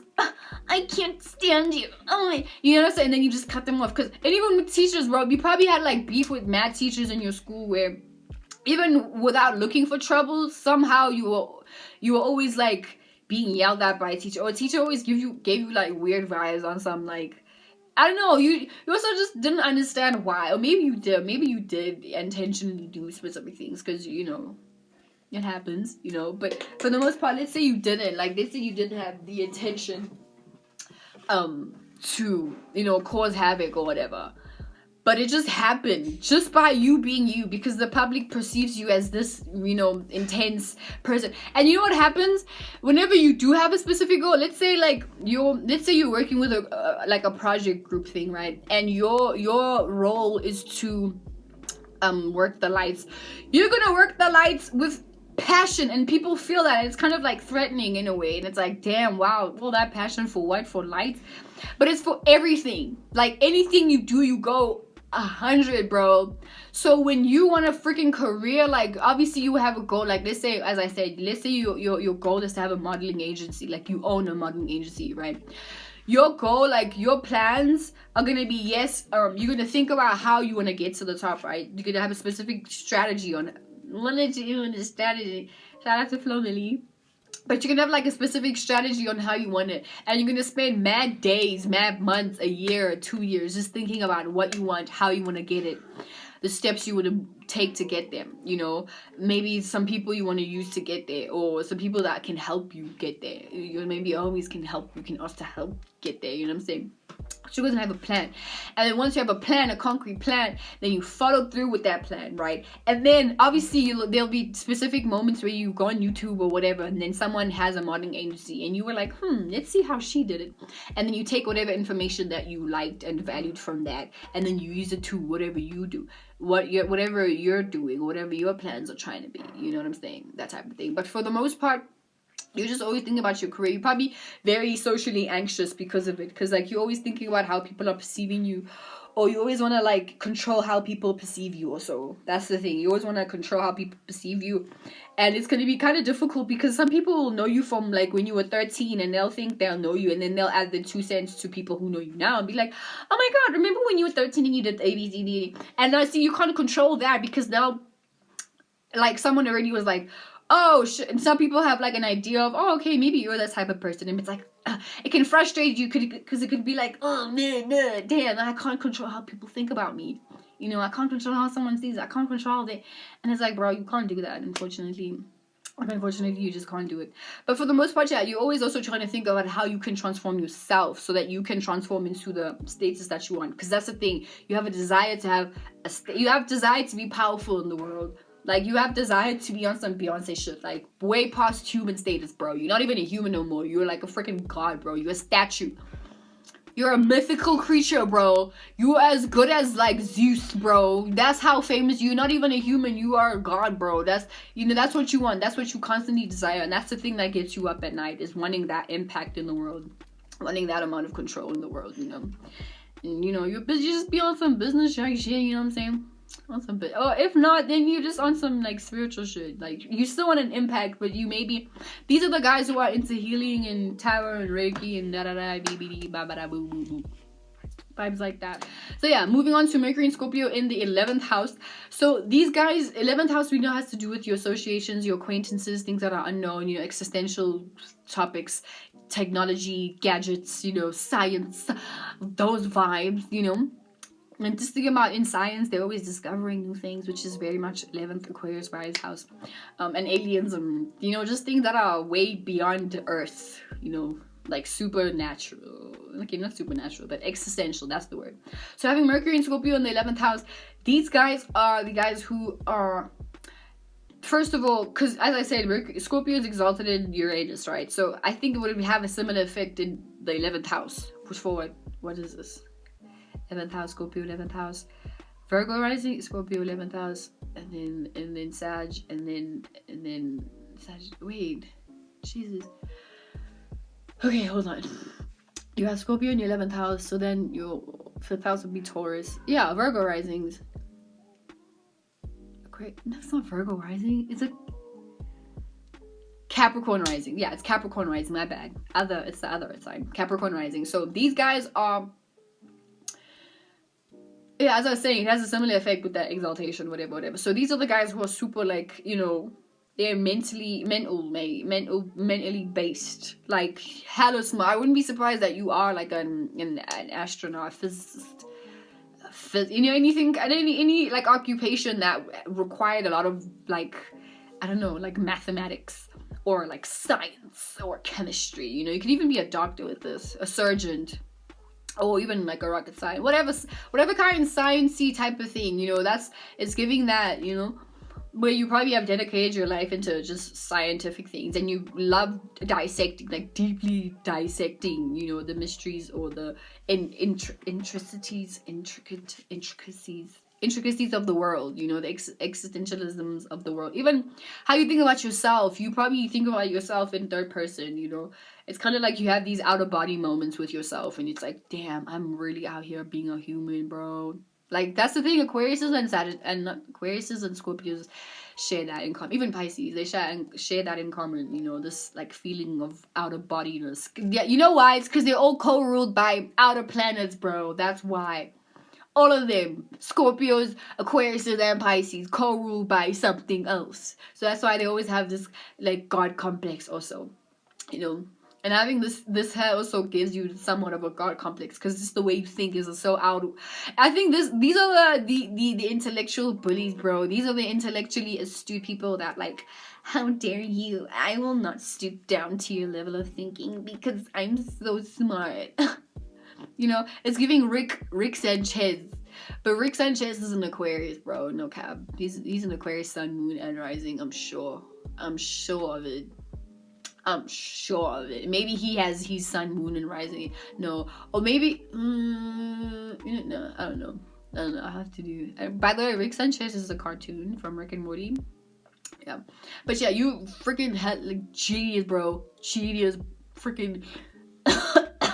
I can't stand you. Oh, you know what I'm saying? And then you just cut them off. And even with teachers, bro, you probably had like beef with mad teachers in your school, where even without looking for trouble, somehow you were always like being yelled at by a teacher, or a teacher always gave you like weird vibes on some, like, I don't know, you also just didn't understand why. Or maybe you did intentionally do specific things, because, you know, it happens, you know. But for the most part, let's say you didn't have the intention to, you know, cause havoc or whatever, but it just happened just by you being you, because the public perceives you as this, you know, intense person. And you know what happens whenever you do have a specific goal? Let's say you're working with a project group thing, right? And your role is to work the lights. You're gonna work the lights with passion, and people feel that, and it's kind of like threatening in a way, and it's like, damn, wow, all that passion for what? For lights? But it's for everything. Like, anything you do, you go 100, bro. So when you want a freaking career, like, obviously you have a goal. Like, let's say, as I said, let's say your goal is to have a modeling agency, like you own a modeling agency, right? Your goal, like your plans are gonna be, yes, you're gonna think about how you want to get to the top, right? You're gonna have a specific strategy on it. Strategy. Shout out to Flo Lily. But you're gonna have like a specific strategy on how you want it, and you're gonna spend mad days, mad months, a year, 2 years just thinking about what you want, how you want to get it, the steps you would take to get them. You know, maybe some people you want to use to get there, or some people that can help you get there. You maybe always can help. You can also help get there. You know what I'm saying? So you're gonna have a plan, and then once you have a plan, a concrete plan, then you follow through with that plan, right? And then obviously there'll be specific moments where you go on YouTube or whatever, and then someone has a modeling agency, and you were like, let's see how she did it, and then you take whatever information that you liked and valued from that, and then you use it to whatever you do, whatever you're doing, whatever your plans are trying to be. You know what I'm saying? That type of thing. But for the most part, You're just always thinking about your career. You're probably very socially anxious because of it. Because, like, you're always thinking about how people are perceiving you. Or you always want to, like, control how people perceive you also. That's the thing. You always want to control how people perceive you. And it's going to be kind of difficult because some people will know you from, like, when you were 13. And they'll think they'll know you. And then they'll add the 2 cents to people who know you now. And be like, oh my God, remember when you were 13 and you did ABCD? And now, see, you can't control that because now, like, someone already was like, oh, and some people have, like, an idea of, oh, okay, maybe you're that type of person. And it's like, it can frustrate you because it could be like, oh, man, damn, I can't control how people think about me. You know, I can't control how someone sees it. I can't control it. And it's like, bro, you can't do that, unfortunately. Unfortunately, you just can't do it. But for the most part, yeah, you're always also trying to think about how you can transform yourself so that you can transform into the status that you want. Because that's the thing. You have a desire to have you have desire to be powerful in the world. Like, you have desire to be on some Beyonce shit. Like, way past human status, bro. You're not even a human no more. You're like a freaking god, bro. You're a statue. You're a mythical creature, bro. You're as good as, like, Zeus, bro. That's how famous you're not even a human. You are a god, bro. That's, you know, that's what you want. That's what you constantly desire. And that's the thing that gets you up at night, is wanting that impact in the world. Wanting that amount of control in the world, you know. And, you know, you just be on some business shit, you know what I'm saying? On some bit, or if not, then you're just on some, like, spiritual shit. Like, you still want an impact, but you maybe, these are the guys who are into healing and tarot and Reiki and da da da BBD ba ba da boo boo boo vibes like that. So yeah, moving on to Mercury and Scorpio in the 11th house. So these guys, 11th house, we know has to do with your associations, your acquaintances, things that are unknown, you know, existential topics, technology, gadgets, you know, science, those vibes, you know. And just thinking about in science, they're always discovering new things, which is very much 11th Aquarius Rise house. And aliens and, you know, just things that are way beyond Earth, you know, like supernatural. Okay, not supernatural, but existential, that's the word. So having Mercury and Scorpio in the 11th house, these guys are the guys who are, first of all, because as I said, Scorpio is exalted in Uranus, right? So I think it would have a similar effect in the 11th house. Push forward. What is this? 11th house, Scorpio, 11th house, Virgo rising, Scorpio, 11th house, and then Sag, and then Sag. Wait, Jesus. Okay, hold on. You have Scorpio in your 11th house, so then your 5th house would be Taurus. Yeah, Virgo risings. Great, that's not Virgo rising. It's a Capricorn rising. Yeah, it's Capricorn rising. My bad. It's the other sign. Capricorn rising. So these guys are. Yeah, as I was saying, it has a similar effect with that exaltation, whatever. So these are the guys who are super, like, you know, they're mentally based, like, hella smart. I wouldn't be surprised that you are, like, an astronaut, physicist, you know, any like occupation that required a lot of, like, I don't know, like mathematics or like science or chemistry. You know, you could even be a doctor with this, a surgeon. Or even like a rocket science, whatever kind of sciencey type of thing, you know, it's giving that, you know, where you probably have dedicated your life into just scientific things and you love dissecting, like deeply dissecting, you know, the mysteries or the intricacies of the world, you know, the existentialisms of the world. Even how you think about yourself, you probably think about yourself in third person, you know. It's kind of like you have these out of body moments with yourself and it's like, damn, I'm really out here being a human, bro. Like, that's the thing. Aquarius and Scorpios share that in common. Even Pisces, they share that in common, you know, this like feeling of out of bodiness. Yeah, you know why? It's because they're all co-ruled by outer planets, bro. That's why. All of them, Scorpios, Aquariuses, and Pisces, co-ruled by something else. So that's why they always have this like God complex also, you know. And having this hair also gives you somewhat of a God complex because just the way you think is so out. I think these are the intellectual bullies, bro. These are the intellectually astute people that like, how dare you? I will not stoop down to your level of thinking because I'm so smart. You know, it's giving Rick Sanchez. But Rick Sanchez is an Aquarius, bro. No cap. He's an Aquarius sun, moon, and rising. I'm sure of it. Maybe he's sun, moon, and rising. No. Or maybe no, I don't know. I have to do. By the way, Rick Sanchez is a cartoon from Rick and Morty. Yeah, but yeah, you freaking had like genius, bro. Genius, freaking.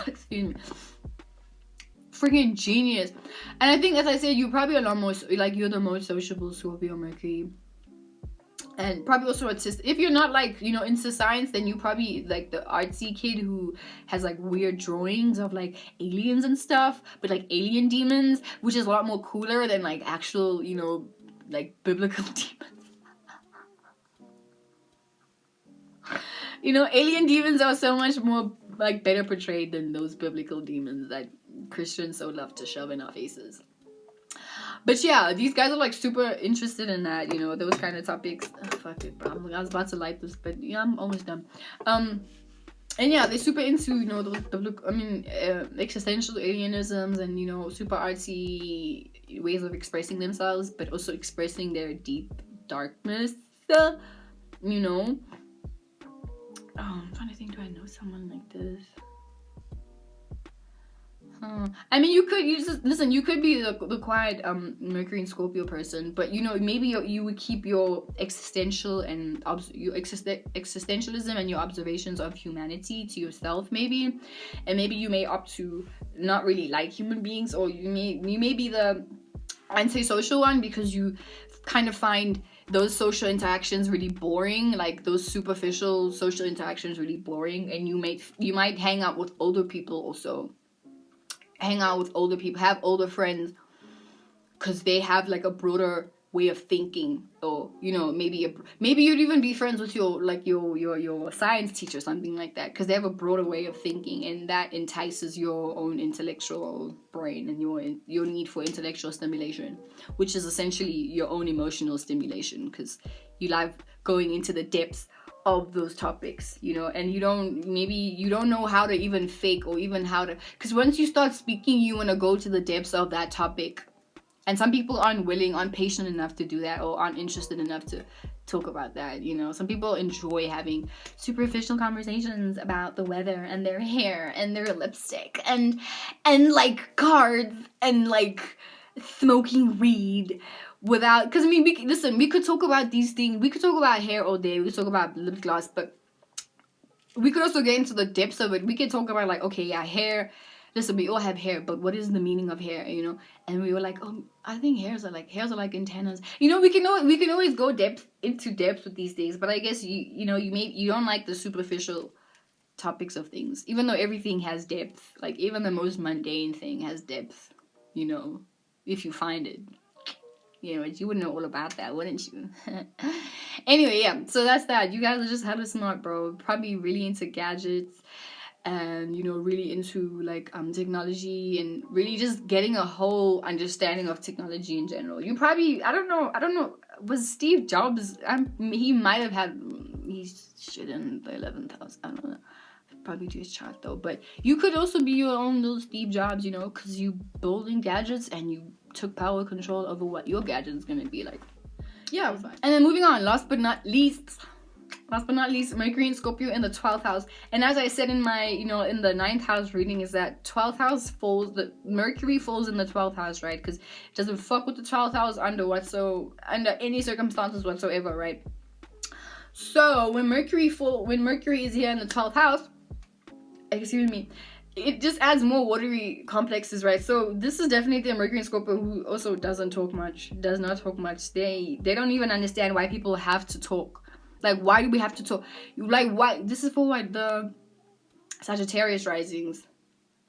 Excuse me. Freaking genius. And I think, as I said, you probably a lot more like, you're the most sociable Scorpio Mercury, and probably also artistic. If you're not like, you know, into science, then you probably like the artsy kid who has like weird drawings of like aliens and stuff, but like alien demons, which is a lot more cooler than like actual, you know, like biblical demons. You know, alien demons are so much more like better portrayed than those biblical demons that Christians so love to shove in our faces. But yeah, these guys are like super interested in that, you know, those kind of topics. Oh, fuck it, bro. I was about to light this, but yeah, I'm almost done. And yeah, they're super into, you know, existential alienisms, and, you know, super artsy ways of expressing themselves, but also expressing their deep darkness, you know. Oh, I'm trying to think, do I know someone like this? I mean, you just listen. You could be the quiet Mercury and Scorpio person, but, you know, maybe you would keep your existential and your existentialism and your observations of humanity to yourself, maybe, and maybe you may opt to not really like human beings, or you may be the antisocial one because you kind of find those social interactions really boring, like those superficial social interactions really boring, and you might hang out with older people also. Have older friends, because they have like a broader way of thinking, or, you know, maybe you'd even be friends with your science teacher, something like that, because they have a broader way of thinking, and that entices your own intellectual brain and your need for intellectual stimulation, which is essentially your own emotional stimulation, because you like going into the depths of those topics, you know, and you don't know how to even fake, or even how to, because once you start speaking, you want to go to the depths of that topic, and some people aren't patient enough to do that, or aren't interested enough to talk about that, you know. Some people enjoy having superficial conversations about the weather and their hair and their lipstick and like cards and like smoking weed, without, because I mean, we could talk about these things. We could talk about hair all day. We could talk about lip gloss, but we could also get into the depths of it. We could talk about, like, okay, yeah, hair. Listen, we all have hair, but what is the meaning of hair, you know? And we were like, oh, I think hairs are like antennas. You know, we can always go into depth with these things, but I guess you don't like the superficial topics of things, even though everything has depth. Like, even the most mundane thing has depth, you know, if you find it. You know, you would know all about that, wouldn't you? Anyway, yeah, so that's that. You guys are just hella smart, bro. Probably really into gadgets, and, you know, really into like technology, and really just getting a whole understanding of technology in general. You probably, I don't know, was Steve Jobs, he might have had, he's shit in the 11th house, I don't know. Probably do his chart though, but you could also be your own little Steve Jobs, you know, because you building gadgets and you took power control over what your gadget is gonna be like. Yeah, and then moving on, last but not least, Mercury and Scorpio in the 12th house. And as I said in my, you know, in the 9th house reading, is that 12th house Mercury falls in the 12th house, right? Because it doesn't fuck with the 12th house under any circumstances whatsoever, right? So when Mercury is here in the 12th house, excuse me, it just adds more watery complexes, right? So this is definitely a Mercury and Scorpio who also does not talk much. They don't even understand why people have to talk. Like, why do we have to talk? Like, why? This is for like the Sagittarius risings.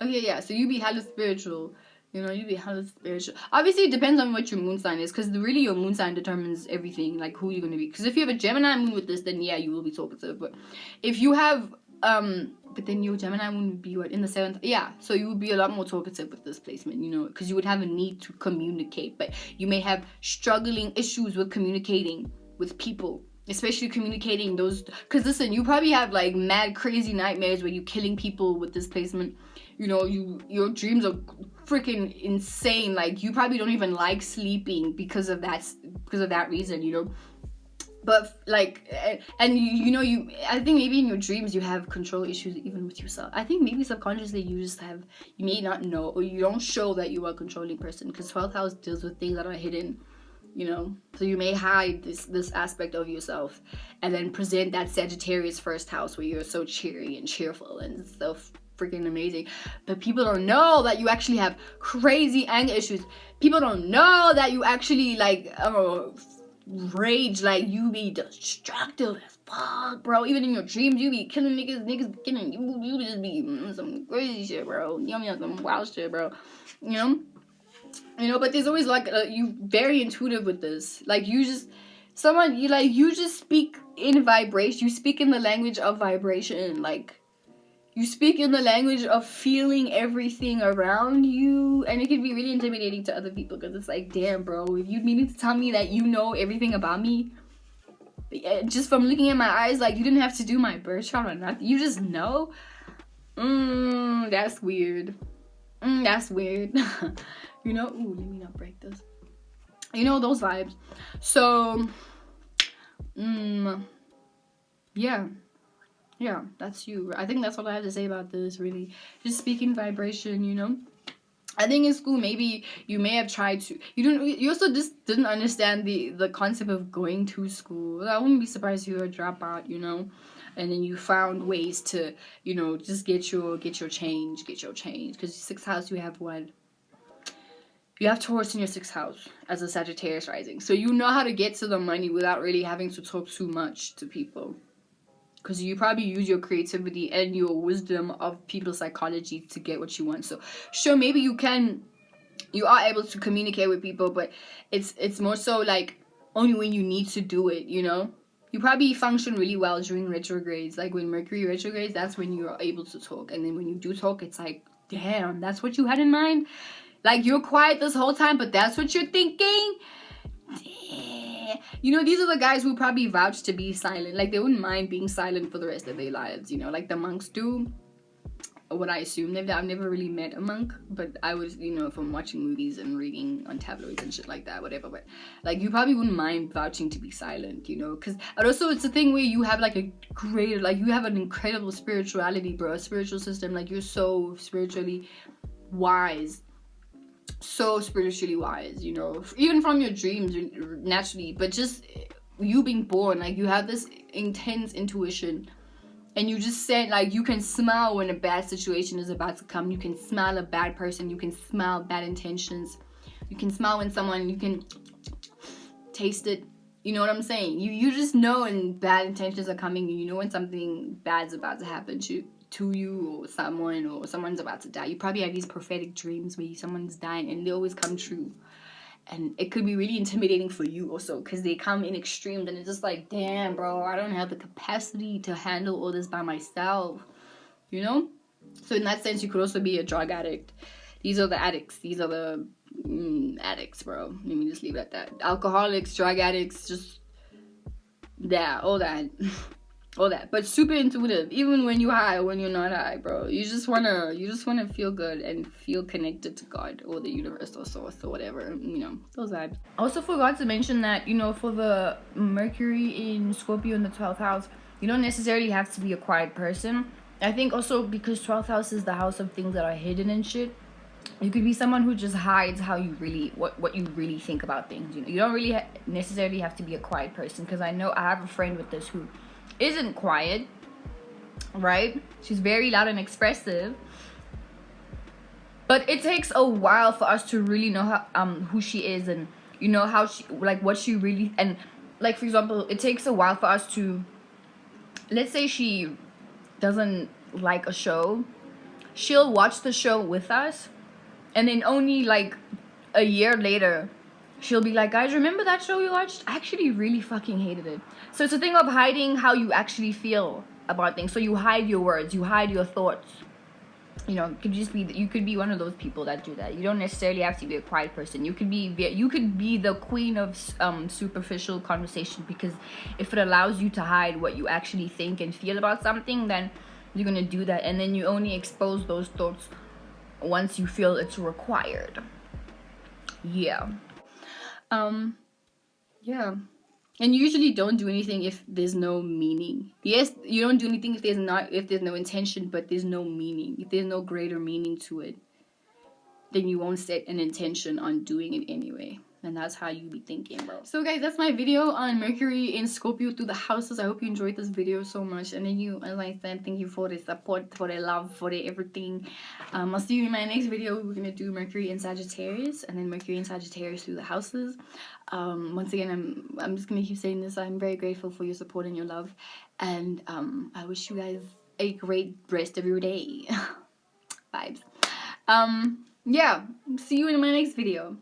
Okay, yeah, so you be hella spiritual. You know, you be hella spiritual. Obviously, it depends on what your moon sign is, because really your moon sign determines everything, like who you're going to be. Because if you have a Gemini moon with this, then yeah, you will be talkative. But if you have but then your Gemini moon would be what, in the 7th? Yeah, so you would be a lot more talkative with this placement, you know, because you would have a need to communicate, but you may have struggling issues with communicating with people, especially communicating those, because listen, you probably have like mad crazy nightmares where you're killing people with this placement, you know, your dreams are freaking insane, like you probably don't even like sleeping because of that reason, you know. But like, and I think maybe in your dreams you have control issues even with yourself. I think maybe subconsciously you may not know, or you don't show that you are a controlling person, because 12th house deals with things that are hidden you know. So you may hide this aspect of yourself and then present that Sagittarius first house where you're so cheery and cheerful and so freaking amazing. But people don't know that you actually have crazy anger issues. People don't know that you actually like rage, like you be destructive as fuck, bro. Even in your dreams, you be killing niggas killing you just be some crazy shit, bro. You know, some wild shit, bro. You know, but there's always like you very intuitive with this. Like you just you just speak in vibration. You speak in the language of vibration. Like you speak in the language of feeling everything around you, and it can be really intimidating to other people because it's like, damn, bro, if you meaning to tell me that you know everything about me just from looking in my eyes, like you didn't have to do my birth chart or nothing, you just know. That's weird. That's weird. You know, ooh, let me not break this. You know, those vibes. So, yeah, that's you. I think that's all I have to say about this, really. Just speaking vibration, you know. I think in school, maybe you may have tried to. You also just didn't understand the concept of going to school. I wouldn't be surprised if you were a dropout, you know. And then you found ways to, you know, just get your change. Because 6th house, you have what? You have Taurus in your 6th house as a Sagittarius rising. So you know how to get to the money without really having to talk too much to people. Because you probably use your creativity and your wisdom of people's psychology to get what you want. So sure, maybe you are able to communicate with people, but it's more so like only when you need to do it, you know. You probably function really well during retrogrades. Like when Mercury retrogrades, that's when you're able to talk. And then when you do talk, it's like, damn, that's what you had in mind? Like you're quiet this whole time, but that's what you're thinking? Damn. You know, these are the guys who probably vouch to be silent. Like they wouldn't mind being silent for the rest of their lives, you know, like the monks do. What I assume. I've never really met a monk, but I was, you know, from watching movies and reading on tabloids and shit like that, whatever. But like you probably wouldn't mind vouching to be silent, you know, because also it's a thing where you have like a greater, like you have an incredible spirituality, bro, a spiritual system. Like you're so spiritually wise, you know, even from your dreams naturally. But just you being born, like you have this intense intuition. And you just said, like, you can smell when a bad situation is about to come. You can smell a bad person. You can smell bad intentions. You can smell when someone, you can taste it. You know what I'm saying? You just know when bad intentions are coming. And you know when something bad's about to happen to you or someone's about to die. You probably have these prophetic dreams where someone's dying and they always come true. And it could be really intimidating for you also because they come in extremes and it's just like, damn, bro, I don't have the capacity to handle all this by myself, you know? So in that sense, you could also be a drug addict. These are the addicts. These are the addicts, bro. Let me just leave it at that. Alcoholics, drug addicts, just all that. All that, but super intuitive, even when you're high, when you're not high, bro. You just wanna feel good and feel connected to God or the universe or source or whatever, you know, those vibes. I also forgot to mention that, you know, for the Mercury in Scorpio in the 12th house, you don't necessarily have to be a quiet person. I think also because 12th house is the house of things that are hidden and shit. You could be someone who just hides how you really, what you really think about things. You know, you don't really necessarily have to be a quiet person, because I know I have a friend with this who isn't quiet, right? She's very loud and expressive, but it takes a while for us to really know how who she is, and you know how she, like, what she really, and like, for example, it takes a while for us to, let's say she doesn't like a show, she'll watch the show with us, and then only like a year later she'll be like, guys, remember that show we watched? I actually really fucking hated it. So it's a thing of hiding how you actually feel about things. So you hide your words, you hide your thoughts. You know, you could be one of those people that do that. You don't necessarily have to be a quiet person. You could be the queen of superficial conversation, because if it allows you to hide what you actually think and feel about something, then you're gonna do that, and then you only expose those thoughts once you feel it's required. Yeah. Yeah. And you usually don't do anything if there's no meaning. Yes, you don't do anything if there's no intention, but there's no meaning. If there's no greater meaning to it, then you won't set an intention on doing it anyway. then that's how you be thinking, bro. So guys, that's my video on Mercury in Scorpio through the houses. I hope you enjoyed this video so much, and then you, as I said, thank you for the support, for the love, for the everything. I'll see you in my next video. We're gonna do Mercury in Sagittarius, and then Mercury in Sagittarius through the houses. Once again, I'm just gonna keep saying this. I'm very grateful for your support and your love, and I wish you guys a great rest of your day. Vibes. Yeah, see you in my next video.